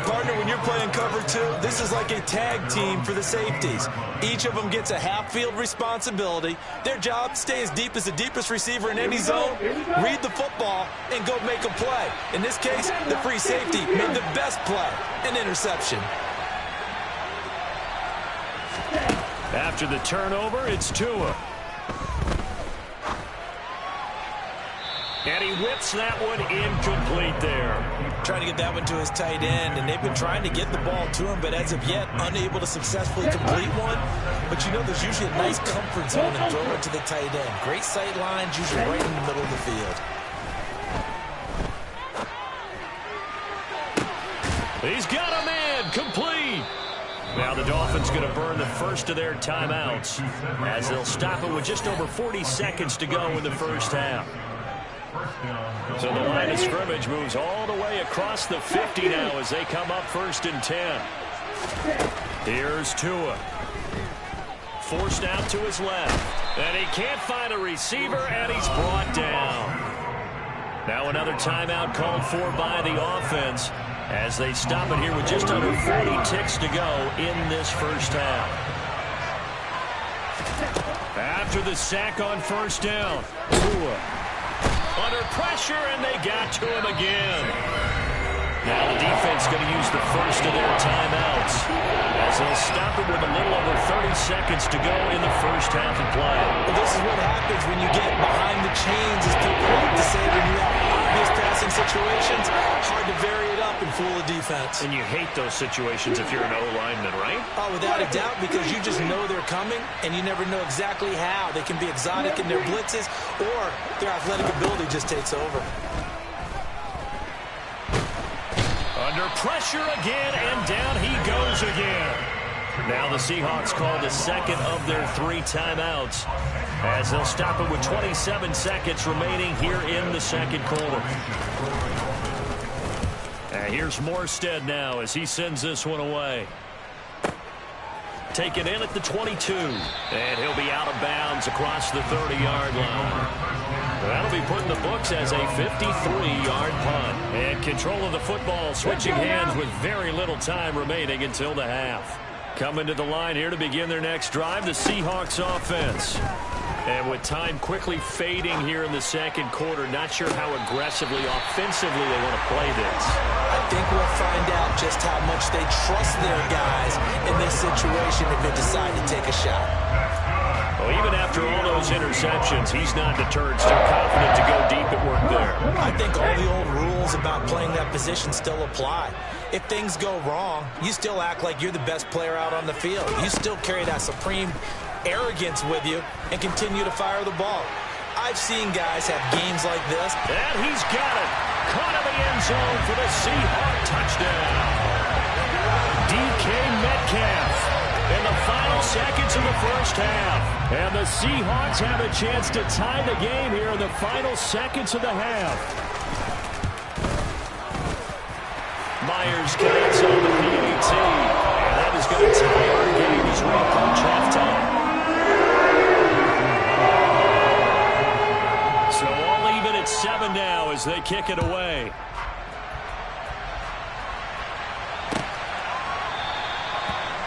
Partner, when you're playing cover 2, this is like a tag team for the safeties. Each of them gets a half-field responsibility. Their job, stay as deep as the deepest receiver in any zone, read the football, and go make a play. In this case, the free safety made the best play, an interception. After the turnover, it's Tua. And he whips that one incomplete there. Trying to get that one to his tight end, and they've been trying to get the ball to him, but as of yet, unable to successfully complete one. But you know, there's usually a nice comfort zone and throw it to the tight end. Great sight lines, usually right in the middle of the field. He's got a man, complete. Now the Dolphins going to burn the first of their timeouts as they'll stop it with just over 40 seconds to go in the first half. So the line of scrimmage moves all the way across the 50 now as they come up 1st and 10. Here's Tua. Forced out to his left. And he can't find a receiver, and he's brought down. Now another timeout called for by the offense as they stop it here with just under 40 ticks to go in this first half. After the sack on 1st down, Tua under pressure, and they got to him again. Now the defense going to use the first of their timeouts as they'll stop it with a little over 30 seconds to go in the first half of play. Well, this is what happens when you get behind the chains, as people like to say, when you have obvious passing situations. Hard to vary it up and fool the defense. And you hate those situations if you're an O-lineman, right? Oh, without a doubt, because you just know they're coming, and you never know exactly how. They can be exotic in their blitzes, or their athletic ability just takes over. Under pressure again, and down he goes again. Now the Seahawks call the second of their 3 timeouts as they'll stop it with 27 seconds remaining here in the second quarter. And here's Morstead now as he sends this one away. Taken in at the 22, and he'll be out of bounds across the 30-yard line. That'll be put in the books as a 53-yard punt. And control of the football switching hands with very little time remaining until the half. Coming to the line here to begin their next drive, the Seahawks offense. And with time quickly fading here in the second quarter, not sure how aggressively, offensively they want to play this. I think we'll find out just how much they trust their guys in this situation if they decide to take a shot. Well, even after all those interceptions, he's not deterred, still confident to go deep at work there. I think all the old rules about playing that position still apply. If things go wrong, you still act like you're the best player out on the field. You still carry that supreme arrogance with you and continue to fire the ball. I've seen guys have games like this. And he's got it. Caught in the end zone for the Seahawk touchdown. DK Metcalf in the final seconds of the first half. And the Seahawks have a chance to tie the game here in the final seconds of the half. Myers connects on the PAT. And that is going to tie our game as we approach halftime. So all even at 7 now as they kick it away.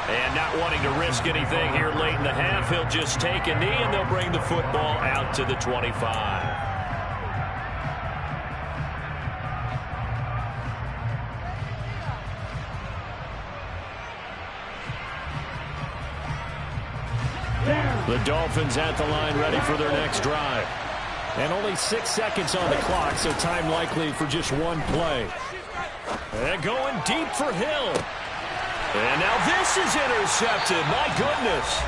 And not wanting to risk anything here late in the half, he'll just take a knee and they'll bring the football out to the 25. The Dolphins at the line ready for their next drive. And only 6 seconds on the clock, so time likely for just one play. And going deep for Hill. And now this is intercepted. My goodness.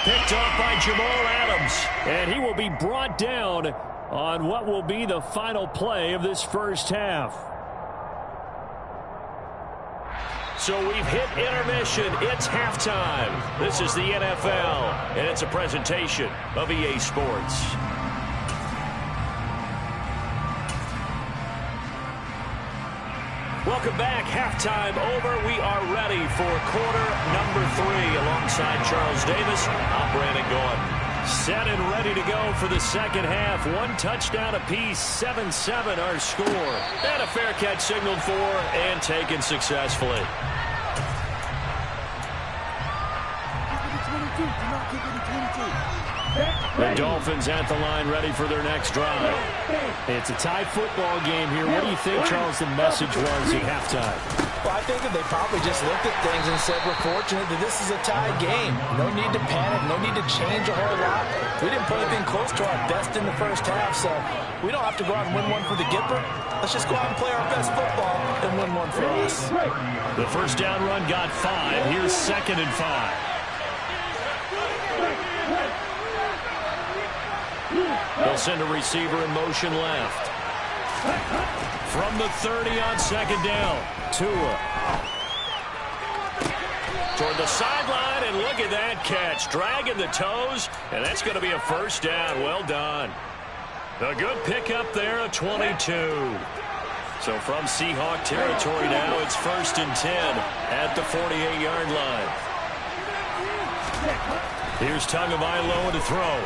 Picked off by Jamal Adams. And he will be brought down on what will be the final play of this first half. So we've hit intermission. It's halftime. This is the NFL, and it's a presentation of EA Sports. Welcome back. Halftime over. We are ready for quarter number 3 alongside Charles Davis. I'm Brandon Gordon. Set and ready to go for the second half. 1 touchdown apiece, 7-7 our score. And a fair catch signaled for and taken successfully. The Dolphins at the line ready for their next drive. It's a tie football game here. What do you think, Charles, the message was at halftime? Well, I think that they probably just looked at things and said, we're fortunate that this is a tie game. No need to panic, no need to change a whole lot. We didn't put anything close to our best in the first half, so we don't have to go out and win one for the Gipper. Let's just go out and play our best football and win one for us. The first down run got 5. Here's 2nd and 5. They'll send a receiver in motion left. From the 30 on 2nd down, Tua. Toward the sideline, and look at that catch. Dragging the toes, and that's going to be a first down. Well done. A good pickup there, a 22. So from Seahawk territory now, it's 1st and 10 at the 48-yard line. Here's Tagovailoa to throw.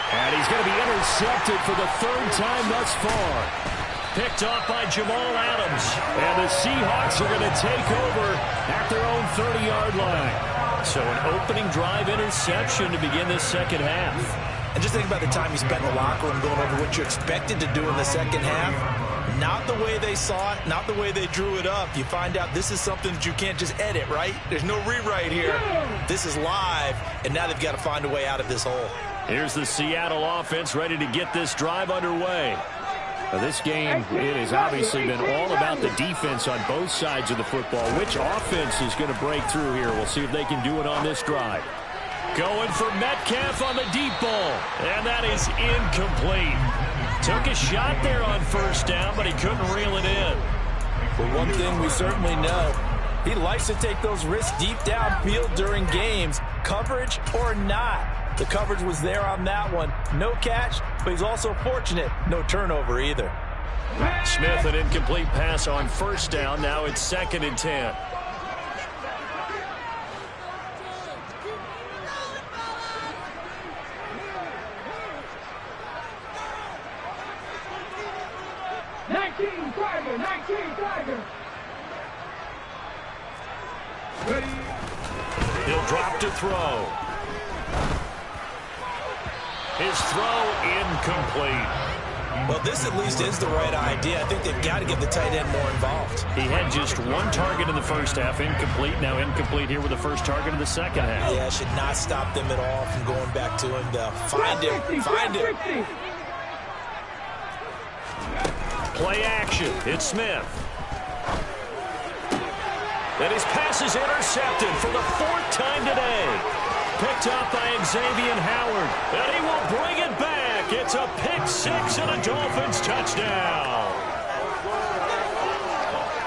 And he's going to be intercepted for the 3rd time thus far. Picked off by Jamal Adams. And the Seahawks are going to take over at their own 30-yard line. So an opening drive interception to begin this second half. And just think about the time you spent in the locker room going over what you expected to do in the second half. Not the way they saw it, not the way they drew it up. You find out this is something that you can't just edit, right? There's no rewrite here. This is live, and now they've got to find a way out of this hole. Here's the Seattle offense ready to get this drive underway. Now this game, it has obviously been all about the defense on both sides of the football. Which offense is going to break through here? We'll see if they can do it on this drive. Going for Metcalf on the deep ball, and that is incomplete. Took a shot there on 1st down, but he couldn't reel it in. Well, one thing we certainly know, he likes to take those risks deep downfield during games, coverage or not. The coverage was there on that one. No catch, but he's also fortunate. No turnover either. Smith, an incomplete pass on 1st down. Now it's 2nd and 10. He'll drop to throw. His throw incomplete. Well, this at least is the right idea. I think they've got to get the tight end more involved. He had just 1 target in the first half, incomplete. Now incomplete here with the first target in the second half. Yeah, should not stop them at all from going back to him. Find him. Find him. Play action. It's Smith. And his pass is intercepted for the 4th time today. Picked up by Xavier Howard. And he will bring it back. It's a pick 6 and a Dolphins touchdown.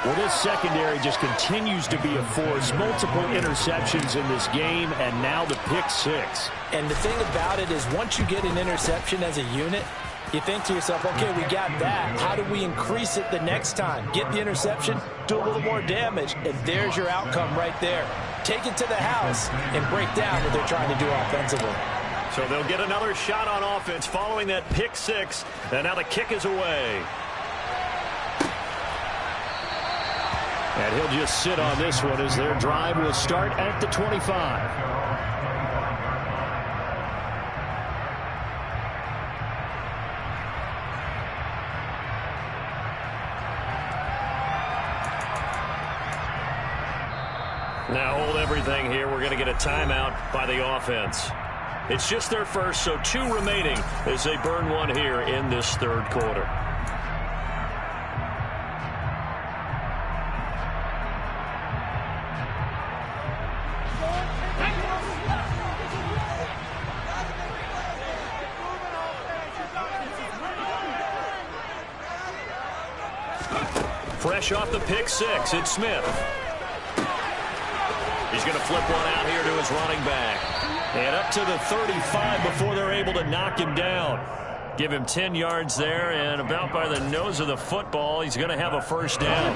Well, this secondary just continues to be a force. Multiple interceptions in this game, and now the pick 6. And the thing about it is once you get an interception as a unit, you think to yourself, okay, we got that. How do we increase it the next time? Get the interception, do a little more damage, and there's your outcome right there. Take it to the house and break down what they're trying to do offensively. So they'll get another shot on offense following that pick 6, and now the kick is away. And he'll just sit on this one as their drive will start at the 25. Now hold everything here. We're going to get a timeout by the offense. It's just their first, so 2 remaining as they burn one here in this 3rd quarter. Fresh off the pick 6, it's Smith. He's going to flip one out here to his running back. And up to the 35 before they're able to knock him down. Give him 10 yards there, and about by the nose of the football, he's going to have a first down.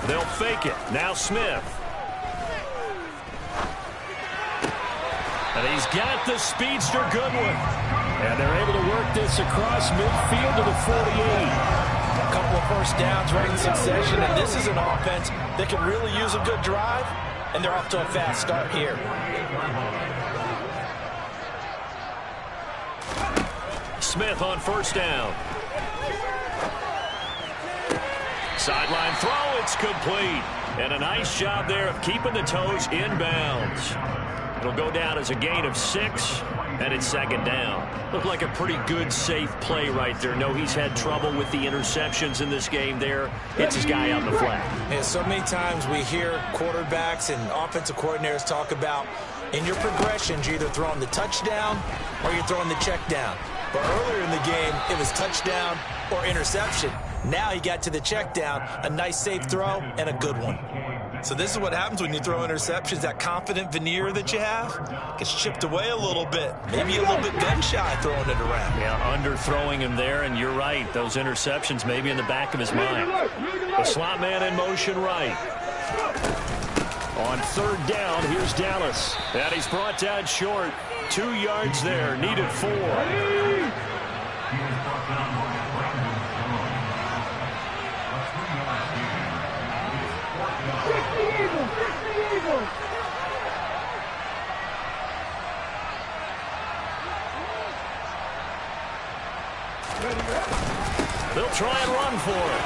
They'll fake it. Now Smith. And he's got the speedster Goodwin. And they're able to work this across midfield to the 48. A couple of first downs right in succession, and this is an offense that can really use a good drive, and they're off to a fast start here. Smith on first down. Sideline throw, it's complete. And a nice job there of keeping the toes in bounds. It'll go down as a gain of 6, and it's second down. Looked like a pretty good, safe play right there. No, he's had trouble with the interceptions in this game there. Hits his guy on the flat. Yeah, so many times we hear quarterbacks and offensive coordinators talk about in your progressions, you're either throwing the touchdown or you're throwing the check down. But earlier in the game, it was touchdown or interception. Now he got to the check down, a nice safe throw, and a good one. So this is what happens when you throw interceptions. That confident veneer that you have gets chipped away a little bit. Maybe a little bit gun-shy throwing it around. Yeah, underthrowing him there, and you're right. Those interceptions maybe in the back of his mind. The slot man in motion right. On third down, here's Dallas. And he's brought down short. 2 yards there, needed 4. They'll try and run for it.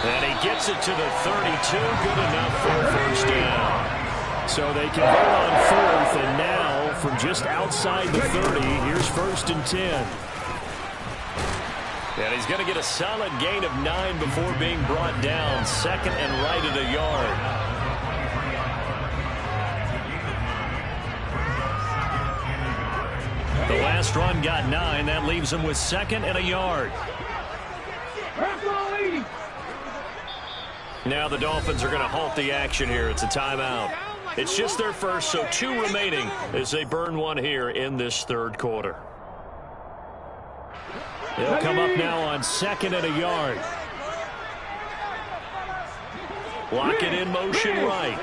And he gets it to the 32. Good enough for first down. So they convert on fourth, and now from just outside the 30, here's first and 10. And he's going to get a solid gain of 9 before being brought down. Second and right at a yard. The last run got 9. That leaves him with second and a yard. Now the Dolphins are going to halt the action here. It's a timeout. It's just their first, so 2 remaining as they burn one here in this third quarter. They'll come up now on second and a yard. Lock it in motion right.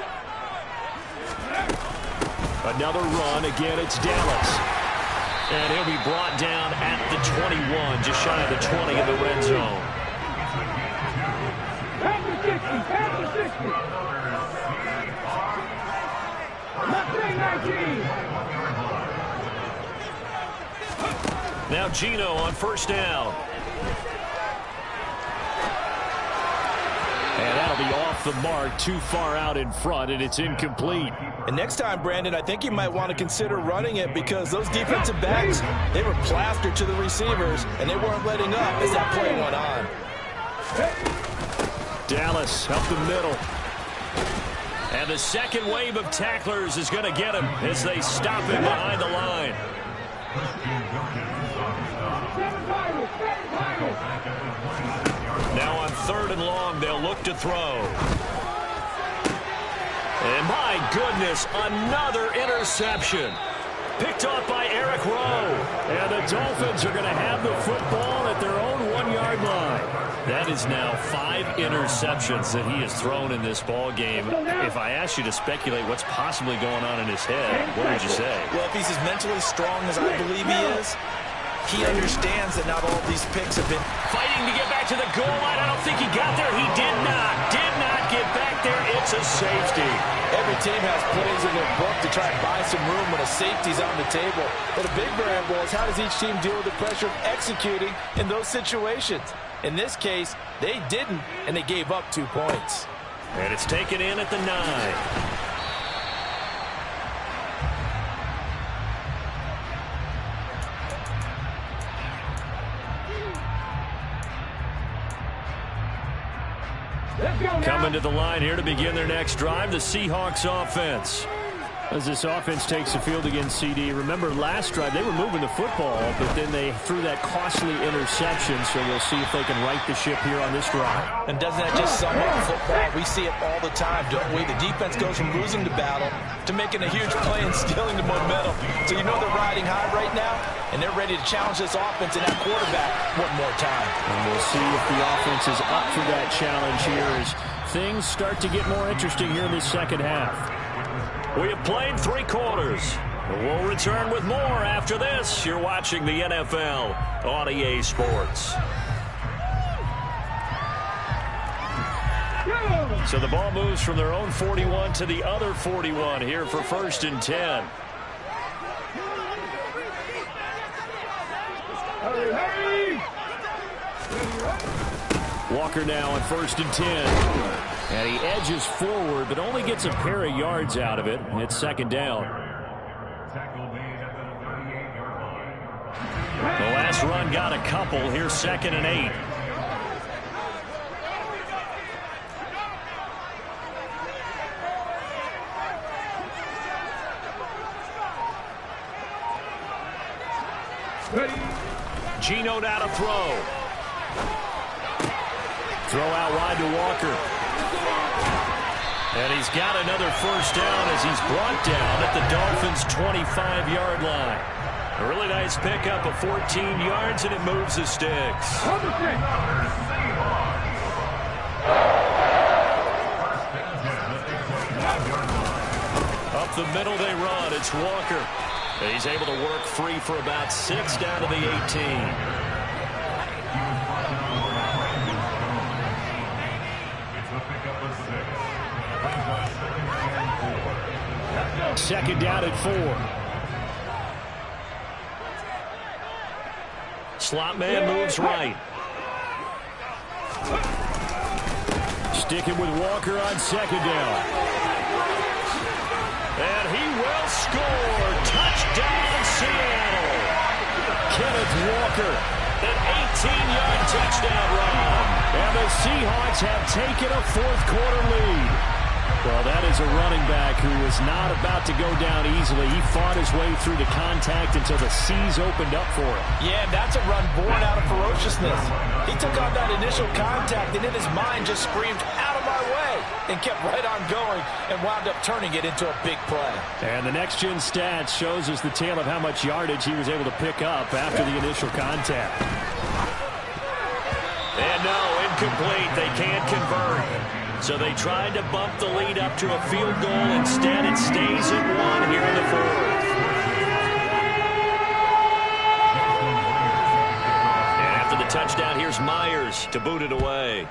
Another run. Again, it's Dallas. And he'll be brought down at the 21, just shy of the 20 in the red zone. Now Gino on first down. And that'll be off the mark, too far out in front, and it's incomplete. And next time, Brandon, I think you might want to consider running it because those defensive backs, they were plastered to the receivers, and they weren't letting up as that play went on. Dallas up the middle. And the second wave of tacklers is going to get him as they stop him behind the line. Now on third and long, they'll look to throw. And my goodness, another interception. Picked off by Eric Rowe. And the Dolphins are going to have the football at their own 1-yard line. That is now 5 interceptions that he has thrown in this ball game. If I asked you to speculate what's possibly going on in his head, what would you say? Well, if he's as mentally strong as I believe he is, he understands that not all these picks have been fighting to get back to the goal line. I don't think he got there. He did not get back there. It's a safety. Every team has plays in their book to try and buy some room when a safety's on the table. But a big variable is how does each team deal with the pressure of executing in those situations? In this case, they didn't, and they gave up 2 points. And it's taken in at the 9. Coming to the line here to begin their next drive, the Seahawks offense. As this offense takes the field against CD, remember last drive they were moving the football, but then they threw that costly interception, so we'll see if they can right the ship here on this drive. And doesn't that just sum up football? We see it all the time, don't we? The defense goes from losing the battle to making a huge play and stealing the momentum. So you know they're riding high right now, and they're ready to challenge this offense and that quarterback one more time. And we'll see if the offense is up for that challenge here as things start to get more interesting here in this second half. We have played 3 quarters. We'll return with more after this. You're watching the NFL on EA Sports. So the ball moves from their own 41 to the other 41 here for first and 10. Walker now on 1st and 10. And he edges forward, but only gets a pair of yards out of it. It's 2nd down. The last run got a couple. Here's 2nd and 8. Geno now to throw. Throw out wide to Walker. And he's got another 1st down as he's brought down at the Dolphins' 25-yard line. A really nice pickup of 14 yards, and it moves the sticks. Up the middle they run. It's Walker. He's able to work free for about 6 down to the 18. 2nd down at 4. Slot man moves right. Sticking with Walker on 2nd down. And he will score. Touchdown, Seattle. Kenneth Walker, an 18-yard touchdown run. And the Seahawks have taken a 4th-quarter lead. Well, that is a running back who was not about to go down easily. He fought his way through the contact until the seas opened up for him. Yeah, that's a run born out of ferociousness. He took on that initial contact, and in his mind just screamed, "Out of my way," and kept right on going and wound up turning it into a big play. And the next-gen stats shows us the tale of how much yardage he was able to pick up after the initial contact. And no, incomplete. They can't convert. So they tried to bump the lead up to a field goal. Instead, it stays at 1 here in the 4th. And after the touchdown, here's Myers to boot it away.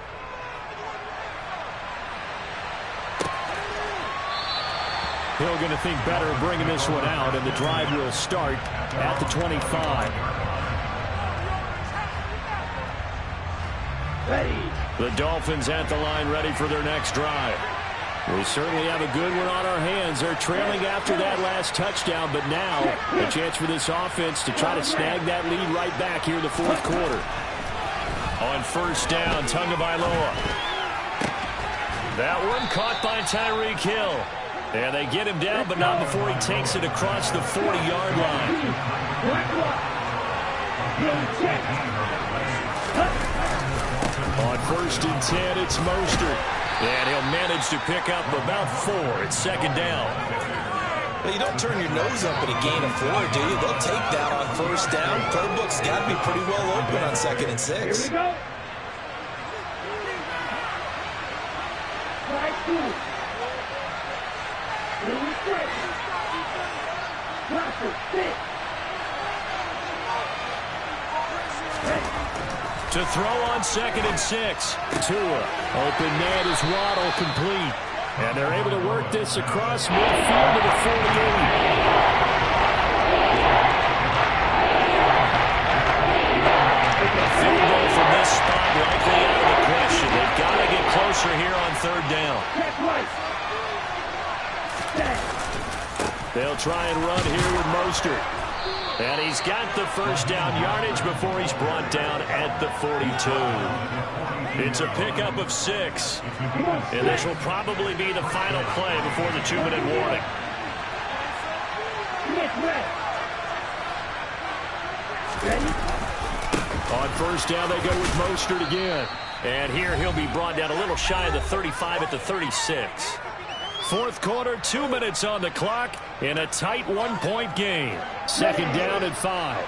Hill going to think better of bringing this one out, and the drive will start at the 25. The Dolphins at the line ready for their next drive. We certainly have a good one on our hands. They're trailing after that last touchdown, but now a chance for this offense to try to snag that lead right back here in the 4th quarter. On 1st down, Tagovailoa. That one caught by Tyreek Hill. And they get him down, but not before he takes it across the 40-yard line. On 1st and 10, it's Mostert. And he'll manage to pick up about 4. It's 2nd down. Well, you don't turn your nose up at a gain of 4, do you? They'll take that on 1st down. Playbook's got to be pretty well open on 2nd and 6. Here we go. To throw on 2nd and 6. Tua. Open man is Waddle, complete. And they're able to work this across midfield to the 48. A field goal from this spot likely out of the question. They've got to get closer here on 3rd down. They'll try and run here with Mostert. And he's got the 1st down yardage before he's brought down at the 42. It's a pickup of 6. And this will probably be the final play before the 2-minute warning. On 1st down, they go with Mostert again. And here he'll be brought down a little shy of the 35 at the 36. 4th quarter, 2 minutes on the clock in a tight 1-point game. 2nd down and 5.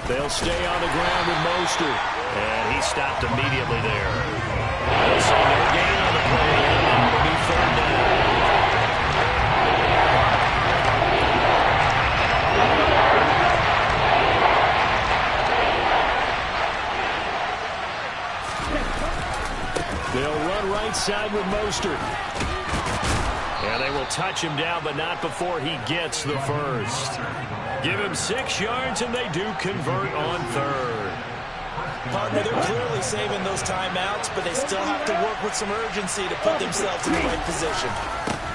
They'll stay on the ground with Mostert. And he stopped immediately there. They'll say no gain on the play. And it'll be 3rd down. They'll run right side with Mostert. And they will touch him down, but not before he gets the first. Give him 6 yards, and they do convert on third. Partner, they're clearly saving those timeouts, but they still have to work with some urgency to put themselves in the right position.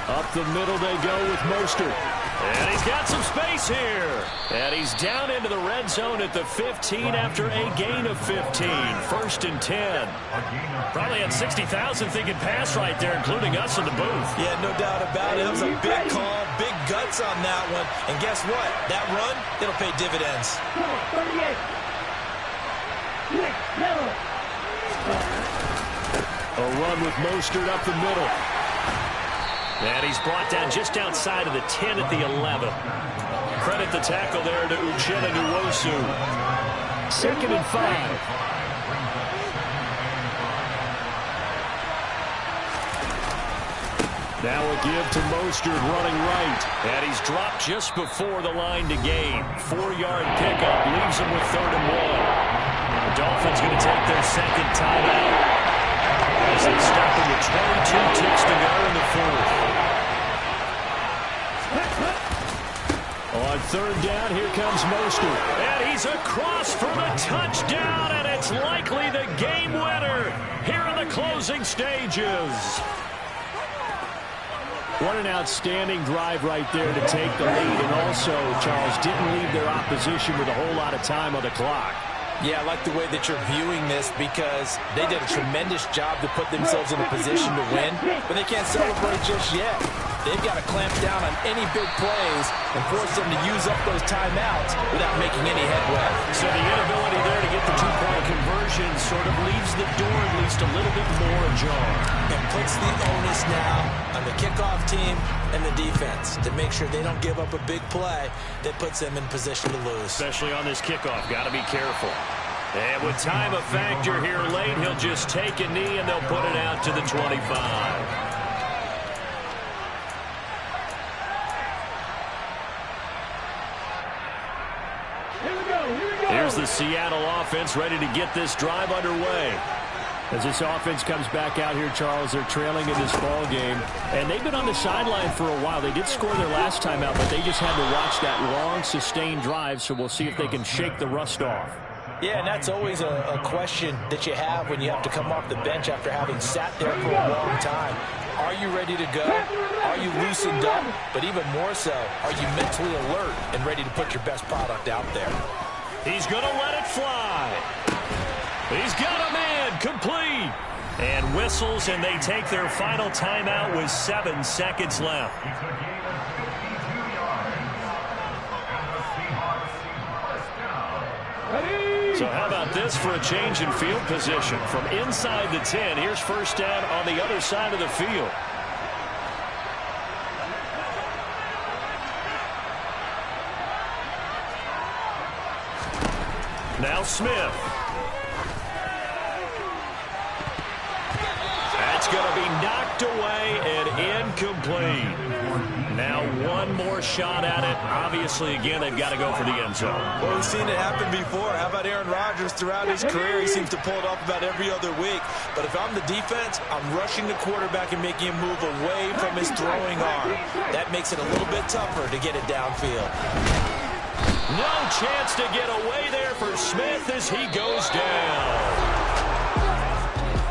Up the middle they go with Mostert. And he's got some space here. And he's down into the red zone at the 15 after a gain of 15. 1st and 10. Probably had 60,000 thinking pass right there, including us in the booth. Yeah, no doubt about it. It was a big call, big guts on that one. And guess what? That run, it'll pay dividends. A run with Mostert up the middle. And he's brought down just outside of the 10 at the 11. Credit the tackle there to Uchenna Nwosu. 2nd and 5. Now a give to Mostert running right. And he's dropped just before the line to gain. 4-yard pickup leaves him with 3rd and 1. The Dolphins going to take their 2nd timeout. As they stop him with 22 ticks to go in the 4th. On 3rd down, here comes Mostert. And he's across for the touchdown, and it's likely the game winner here in the closing stages. What an outstanding drive right there to take the lead. And also, Charles, didn't leave their opposition with a whole lot of time on the clock. Yeah, I like the way that you're viewing this because they did a tremendous job to put themselves in a position to win, but they can't celebrate just yet. They've got to clamp down on any big plays and force them to use up those timeouts without making any headway. So the inability there to get the 2-point conversion sort of leaves the door at least a little bit more ajar. And puts the onus now on the kickoff team and the defense to make sure they don't give up a big play that puts them in position to lose. Especially on this kickoff. Got to be careful. And with time a factor here late, he'll just take a knee and they'll put it out to the 25. Here's the Seattle offense ready to get this drive underway. As this offense comes back out here, Charles, they're trailing in this ball game. And they've been on the sideline for a while. They did score their last time out, but they just had to watch that long, sustained drive, so we'll see if they can shake the rust off. Yeah, and that's always a question that you have when you have to come off the bench after having sat there for a long time. Are you ready to go? Are you loosened up? But even more so, are you mentally alert and ready to put your best product out there? He's going to let it fly. He's got a man, complete. And whistles, and they take their final timeout with 7 seconds left. So how about this for a change in field position? From inside the 10, here's 1st down on the other side of the field. Now Smith. That's going to be knocked away and incomplete. Now one more shot at it. Obviously, again, they've got to go for the end zone. Well, we've seen it happen before. How about Aaron Rodgers throughout his career? He seems to pull it off about every other week. But if I'm the defense, I'm rushing the quarterback and making him move away from his throwing arm. That makes it a little bit tougher to get it downfield. No chance to get away there for Smith as he goes down.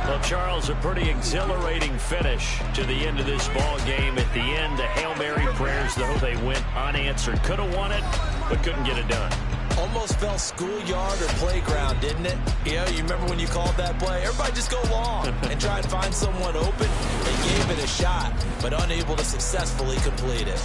Well, Charles, a pretty exhilarating finish to the end of this ball game. At the end, the Hail Mary prayers, though, they went unanswered. Could have won it, but couldn't get it done. Almost felt schoolyard or playground, didn't it? Yeah, you remember when you called that play? Everybody just go long and try and find someone open. They gave it a shot, but unable to successfully complete it.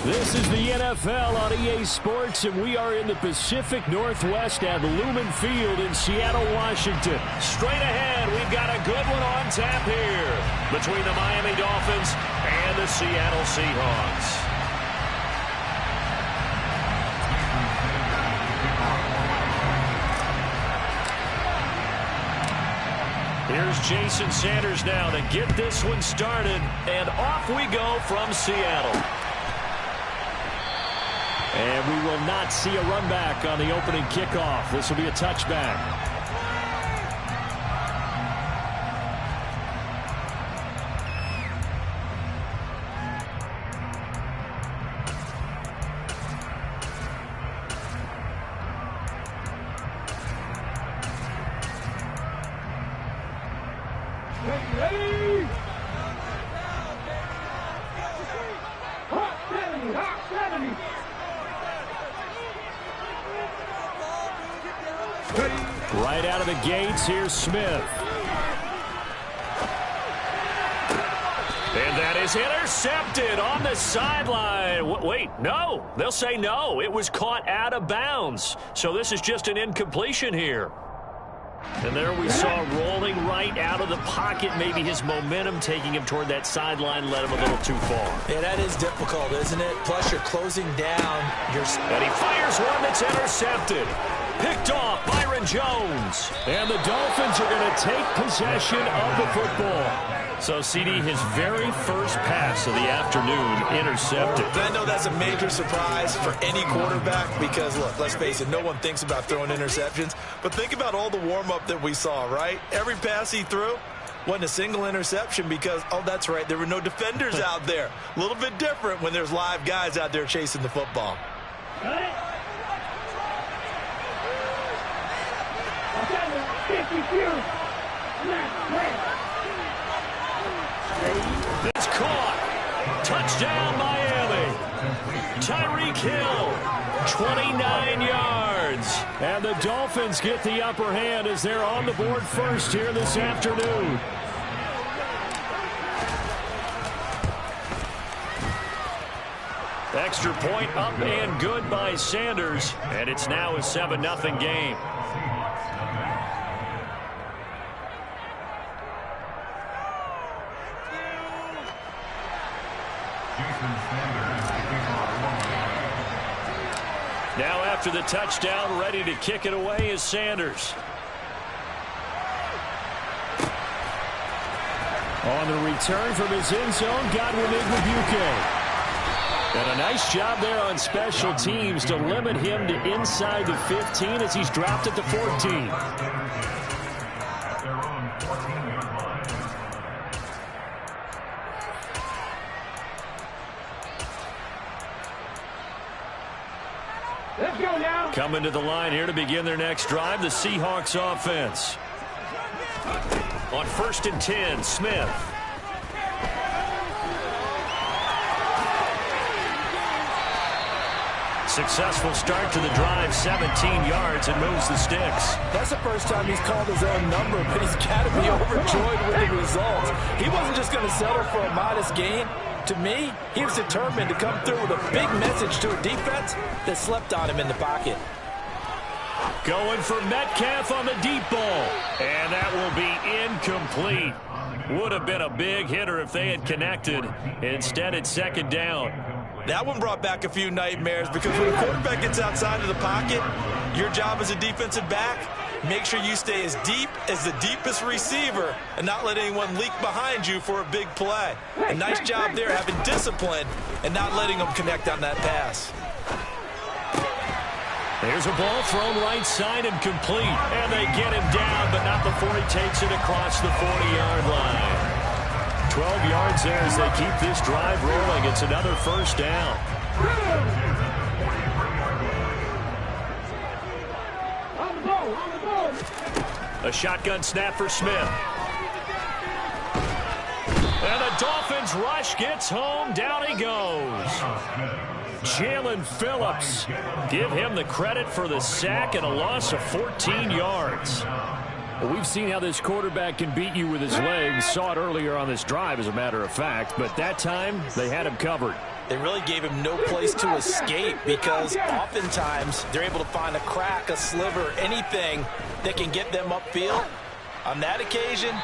This is the NFL on EA Sports, and we are in the Pacific Northwest at Lumen Field in Seattle, Washington. Straight ahead, we've got a good one on tap here between the Miami Dolphins and the Seattle Seahawks. Here's Jason Sanders now to get this one started, and off we go from Seattle. And we will not see a run back on the opening kickoff. This will be a touchback. Right out of the gates, here's Smith. And that is intercepted on the sideline. Wait, no. They'll say no. It was caught out of bounds. So this is just an incompletion here. And there we saw rolling right out of the pocket. Maybe his momentum taking him toward that sideline led him a little too far. Yeah, that is difficult, isn't it? Plus, you're closing down your... And he fires one that's intercepted. Picked off Byron Jones. And the Dolphins are going to take possession of the football. So, CD, his very first pass of the afternoon intercepted. I know that's a major surprise for any quarterback because, look, let's face it, no one thinks about throwing interceptions. But think about all the warm-up that we saw, right? Every pass he threw wasn't a single interception because, oh, that's right, there were no defenders out there. A little bit different when there's live guys out there chasing the football. It's caught. Touchdown, Miami. Tyreek Hill, 29 yards. And the Dolphins get the upper hand as they're on the board first here this afternoon. Extra point up and good by Sanders. And it's now a 7-0 game. Now after the touchdown, ready to kick it away is Sanders. On the return from his end zone, Godwin Igwebuike. And a nice job there on special teams to limit him to inside the 15 as he's dropped at the 14. Coming to the line here to begin their next drive, the Seahawks offense. On 1st and 10, Smith. Successful start to the drive, 17 yards, and moves the sticks. That's the first time he's called his own number, but he's got to be overjoyed with the results. He wasn't just going to settle for a modest gain. To me, he was determined to come through with a big message to a defense that slept on him in the pocket. Going for Metcalf on the deep ball. And that will be incomplete. Would have been a big hitter if they had connected. Instead, it's 2nd down. That one brought back a few nightmares because when a quarterback gets outside of the pocket, your job as a defensive back, make sure you stay as deep as the deepest receiver and not let anyone leak behind you for a big play. A nice job there having discipline and not letting them connect on that pass. There's a ball thrown right side and complete. And they get him down, but not before he takes it across the 40-yard line. 12 yards there as they keep this drive rolling. It's another 1st down. A shotgun snap for Smith. And the Dolphins rush gets home. Down he goes. Jalen Phillips. Give him the credit for the sack and a loss of 14 yards. Well, we've seen how this quarterback can beat you with his legs. Saw it earlier on this drive, as a matter of fact. But that time, they had him covered. They really gave him no place to escape because oftentimes they're able to find a crack, a sliver, anything that can get them upfield. On that occasion,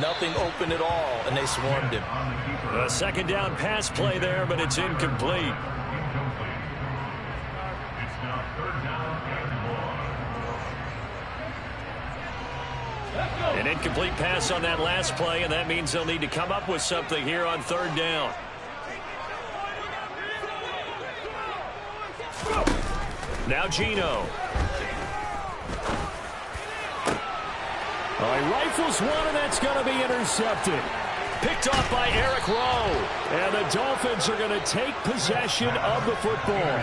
nothing open at all, and they swarmed him. A second down pass play there, but it's incomplete. An incomplete pass on that last play, and that means they'll need to come up with something here on third down. Now Geno. Oh, he rifles one, and that's going to be intercepted. Picked off by Eric Rowe. And the Dolphins are going to take possession of the football.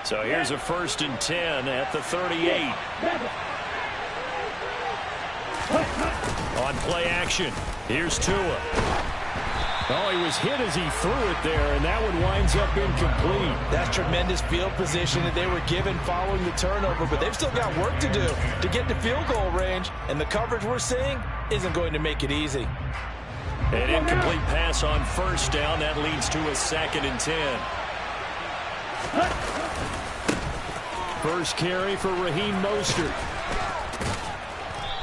So here's a 1st and 10 at the 38. On play action, here's Tua. Oh, he was hit as he threw it there, and that one winds up incomplete. That's tremendous field position that they were given following the turnover, but they've still got work to do to get to field goal range, and the coverage we're seeing isn't going to make it easy. An incomplete pass on 1st down. That leads to a 2nd and 10. First carry for Raheem Mostert.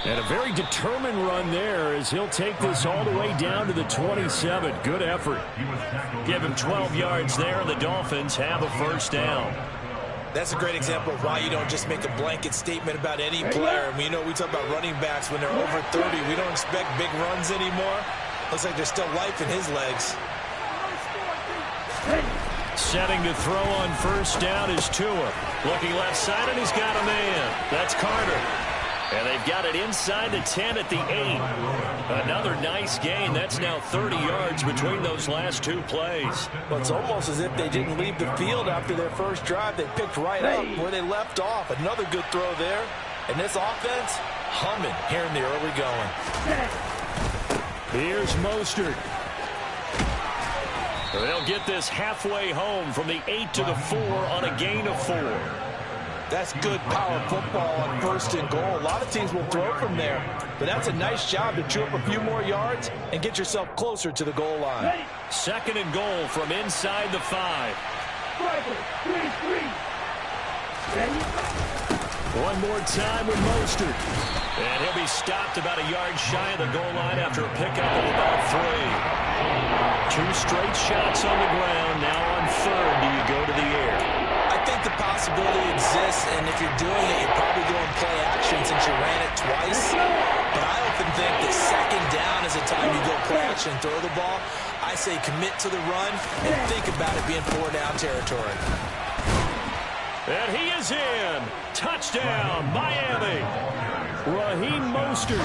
And a very determined run there as he'll take this all the way down to the 27. Good effort. Give him 12 yards there, and the Dolphins have a 1st down. That's a great example of why you don't just make a blanket statement about any player. And we talk about running backs when they're over 30. We don't expect big runs anymore. Looks like there's still life in his legs. Setting to throw on 1st down is Tua. Looking left side, and he's got a man. That's Carter. And they've got it inside the 10 at the 8. Another nice gain. That's now 30 yards between those last 2 plays. Well, it's almost as if they didn't leave the field after their first drive. They picked right up where they left off. Another good throw there. And this offense, humming here in the early going. Here's Mostert. They'll get this halfway home from the 8 to the 4 on a gain of 4. That's good power football on 1st and goal. A lot of teams will throw from there, but that's a nice job to chew up a few more yards and get yourself closer to the goal line. 2nd and goal from inside the 5. One more time with Mostert. And he'll be stopped about a yard shy of the goal line after a pickup of about 3. 2 straight shots on the ground. Now on 3rd, do you go to the air? I think the possibility exists, and if you're doing it, you're probably going play action since you ran it twice. But I often think that 2nd down is the time you go play action and throw the ball. I say commit to the run and think about it being 4-down territory. And he is in. Touchdown, Miami. Raheem Mostert.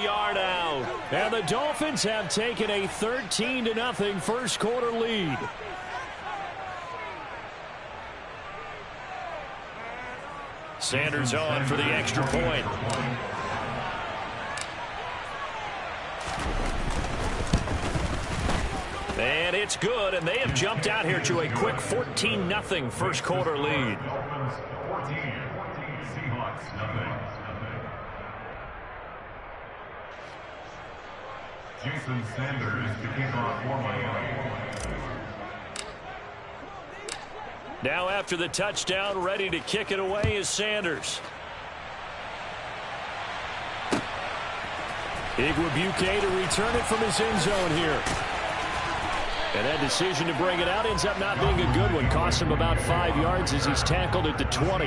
Yard out. And the Dolphins have taken a 13-0 first quarter lead. Sanders on for the extra point. And it's good, and they have jumped out here to a quick 14-0 first quarter lead. Dolphins 14, Seahawks nothing. Jason Sanders to kick off for Miami. Now after the touchdown, ready to kick it away is Sanders. Igwebuike to return it from his end zone here. And that decision to bring it out ends up not being a good one. Costs him about 5 yards as he's tackled at the 20.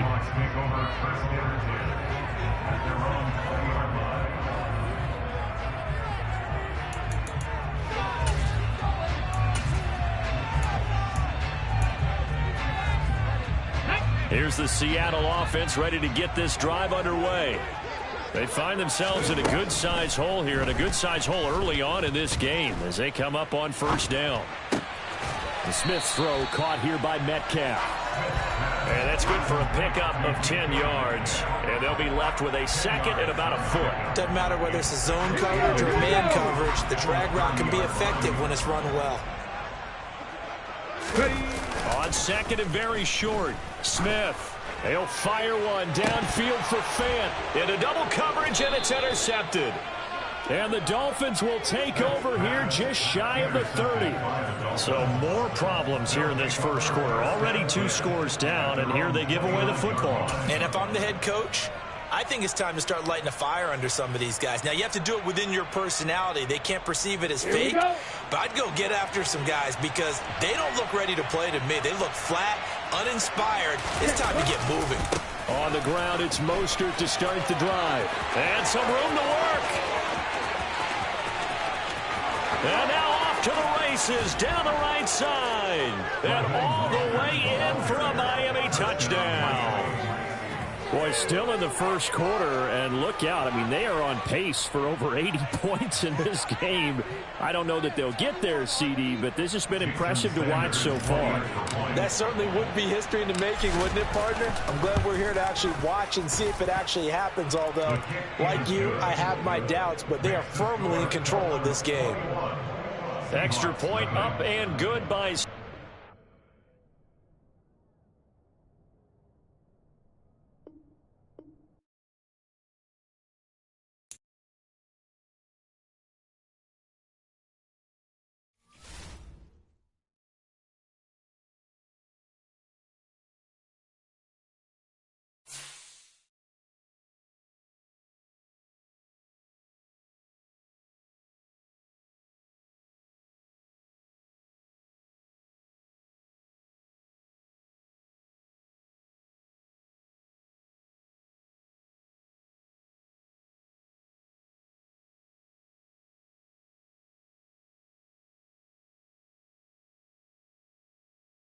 Here's the Seattle offense ready to get this drive underway. They find themselves in a good-sized hole here, and a good-sized hole early on in this game as they come up on 1st down. The Smith's throw caught here by Metcalf. And That's good for a pickup of 10 yards. And they'll be left with a second and about a foot. Doesn't matter whether it's a zone coverage or man coverage. The drag route can be effective when it's run well. On second and very short, Smith. He'll fire one downfield for Fant. Into double coverage, and it's intercepted. And the Dolphins will take over here just shy of the 30. So more problems here in this first quarter. Already 2 scores down, and here they give away the football. And if I'm the head coach, I think it's time to start lighting a fire under some of these guys. Now, you have to do it within your personality. They can't perceive it as fake. But I'd go get after some guys because they don't look ready to play to me. They look flat, uninspired. It's time to get moving. On the ground, it's Mostert to start the drive. And some room to work. And now off to the races down the right side. And all the way in for a Miami touchdown. Boy, still in the first quarter, and look out. I mean, they are on pace for over 80 points in this game. I don't know that they'll get there, CD, but this has been impressive to watch so far. That certainly would be history in the making, wouldn't it, partner? I'm glad we're here to actually watch and see if it actually happens, although, like you, I have my doubts, but they are firmly in control of this game. Extra point up and good by